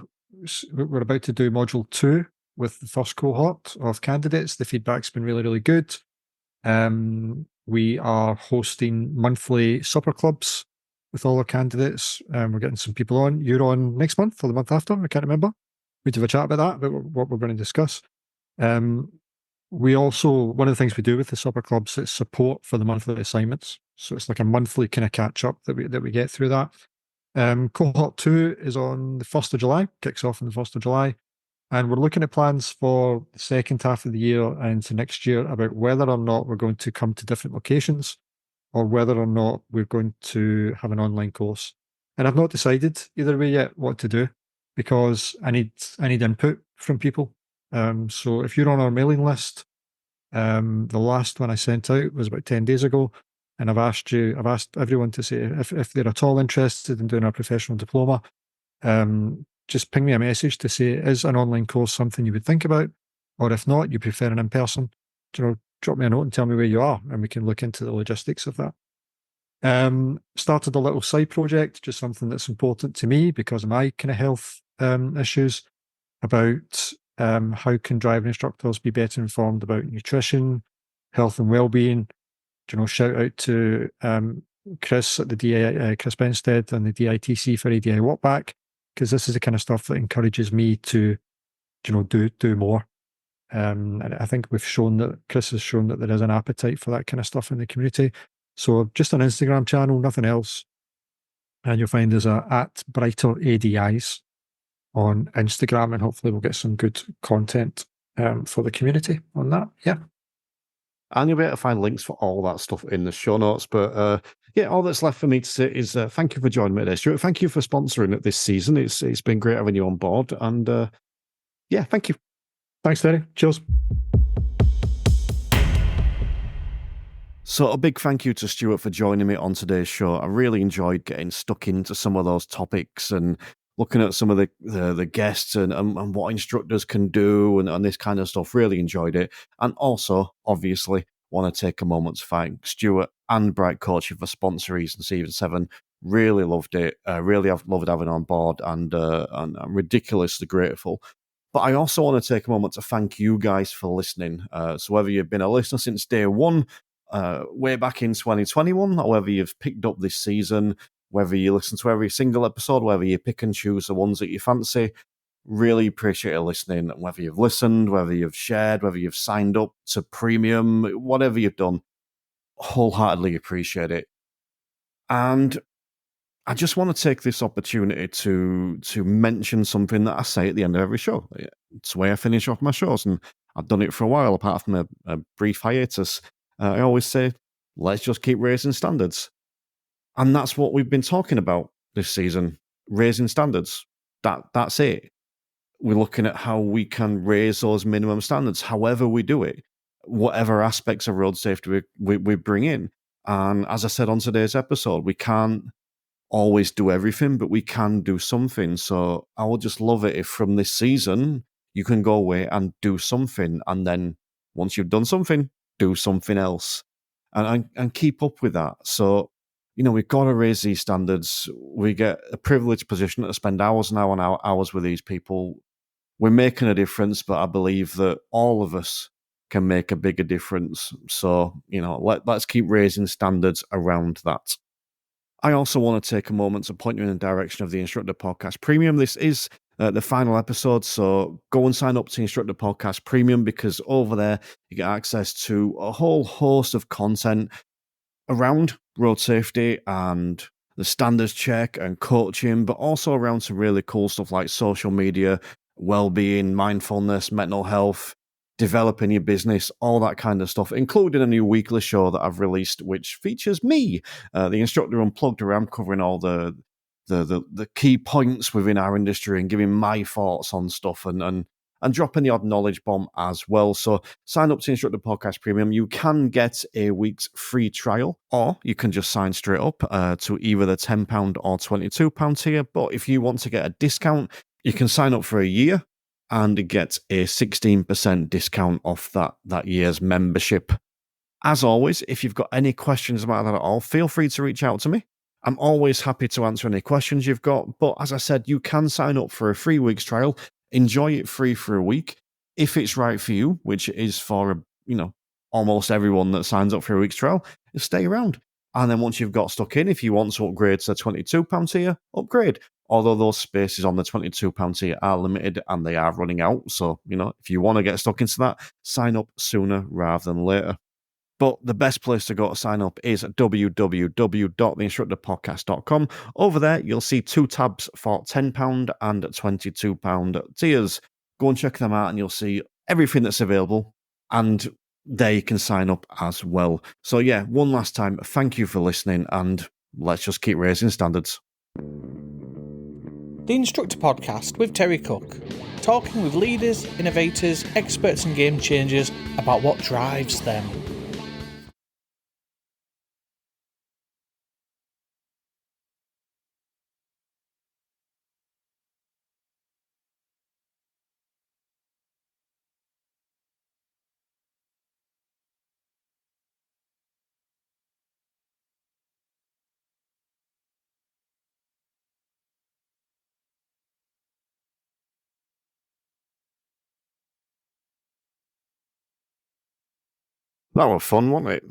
do module 2 with the first cohort of candidates. The feedback's been really, really good. We are hosting monthly supper clubs with all our candidates. We're getting some people on. You're on next month or the month after? I can't remember. We'd have a chat about that, about what we're going to discuss. We also, one of the things we do with the supper clubs is support for the monthly assignments. So it's like a monthly kind of catch up that we get through that. Cohort 2 is on the 1st of July, kicks off on the 1st of July. And we're looking at plans for the second half of the year and into next year about whether or not we're going to come to different locations, or whether or not we're going to have an online course. And I've not decided either way yet what to do, because I need input from people. So if you're on our mailing list, the last one I sent out was about 10 days ago, and I've asked everyone to say if they're at all interested in doing a professional diploma, just ping me a message to say, is an online course something you would think about? Or if not, you prefer an in-person, drop me a note and tell me where you are, and we can look into the logistics of that. Started a little side project, just something that's important to me because of my kind of health issues, about how can driving instructors be better informed about nutrition, health and well-being. Shout out to Chris at the Chris Benstead and the DITC for ADI Walkback, because this is the kind of stuff that encourages me to, do more. And I think Chris has shown that there is an appetite for that kind of stuff in the community. So just an Instagram channel, nothing else. And you'll find us at Brighter ADIs on Instagram, and hopefully we'll get some good content for the community on that. Yeah. And you'll be able to find links for all that stuff in the show notes. But yeah, all that's left for me to say is thank you for joining me today, Stuart. Thank you for sponsoring it this season. It's been great having you on board. And yeah, thank you. Thanks, Terry. Cheers. So a big thank you to Stuart for joining me on today's show. I really enjoyed getting stuck into some of those topics and looking at some of the guests and what instructors can do and this kind of stuff. Really enjoyed it. And also, obviously, want to take a moment to thank Stuart and Bright Coaching for sponsoring Season 7. Really loved it. Really have loved having on board, and I'm ridiculously grateful. But I also want to take a moment to thank you guys for listening. So whether you've been a listener since day one, way back in 2021, or whether you've picked up this season, whether you listen to every single episode, whether you pick and choose the ones that you fancy. Really appreciate you listening, whether you've listened, whether you've shared, whether you've signed up to premium, whatever you've done. Wholeheartedly appreciate it. And I just want to take this opportunity to mention something that I say at the end of every show. It's the way I finish off my shows, and I've done it for a while, apart from a brief hiatus. I always say, let's just keep raising standards. And that's what we've been talking about this season, raising standards. That's it. We're looking at how we can raise those minimum standards, however we do it, whatever aspects of road safety we bring in. And as I said on today's episode, we can't always do everything, but we can do something. So I would just love it if from this season you can go away and do something, and then once you've done something, do something else, and keep up with that. So we've got to raise these standards. We get a privileged position to spend hours and hours with these people. We're making a difference, but I believe that all of us can make a bigger difference. So let's keep raising standards around that. I also want to take a moment to point you in the direction of the Instructor Podcast Premium. This is the final episode, so go and sign up to Instructor Podcast Premium, because over there you get access to a whole host of content around road safety and the standards check and coaching, but also around some really cool stuff like social media, well-being, mindfulness, mental health, developing your business, all that kind of stuff, including a new weekly show that I've released, which features me, the Instructor Unplugged, where I'm covering all the key points within our industry and giving my thoughts on stuff and dropping the odd knowledge bomb as well. So sign up to Instructor Podcast Premium. You can get a week's free trial, or you can just sign straight up to either the £10 or £22 tier. But if you want to get a discount, you can sign up for a year and get a 16% discount off that year's membership. As always, if you've got any questions about that at all, feel free to reach out to me. I'm always happy to answer any questions you've got. But as I said, you can sign up for a 3 weeks trial, enjoy it free for a week. If it's right for you, which it is for almost everyone that signs up for a week's trial, stay around. And then once you've got stuck in, if you want to upgrade to the £22 tier, upgrade. Although those spaces on the £22 tier are limited and they are running out. So, if you want to get stuck into that, sign up sooner rather than later. But the best place to go to sign up is www.theinstructorpodcast.com. Over there, you'll see 2 tabs for £10 and £22 tiers. Go and check them out and you'll see everything that's available. And there you can sign up as well. So yeah, one last time, thank you for listening, and let's just keep raising standards. The Instructor Podcast with Terry Cook, talking with leaders, innovators, experts and game changers about what drives them. That was fun, wasn't it?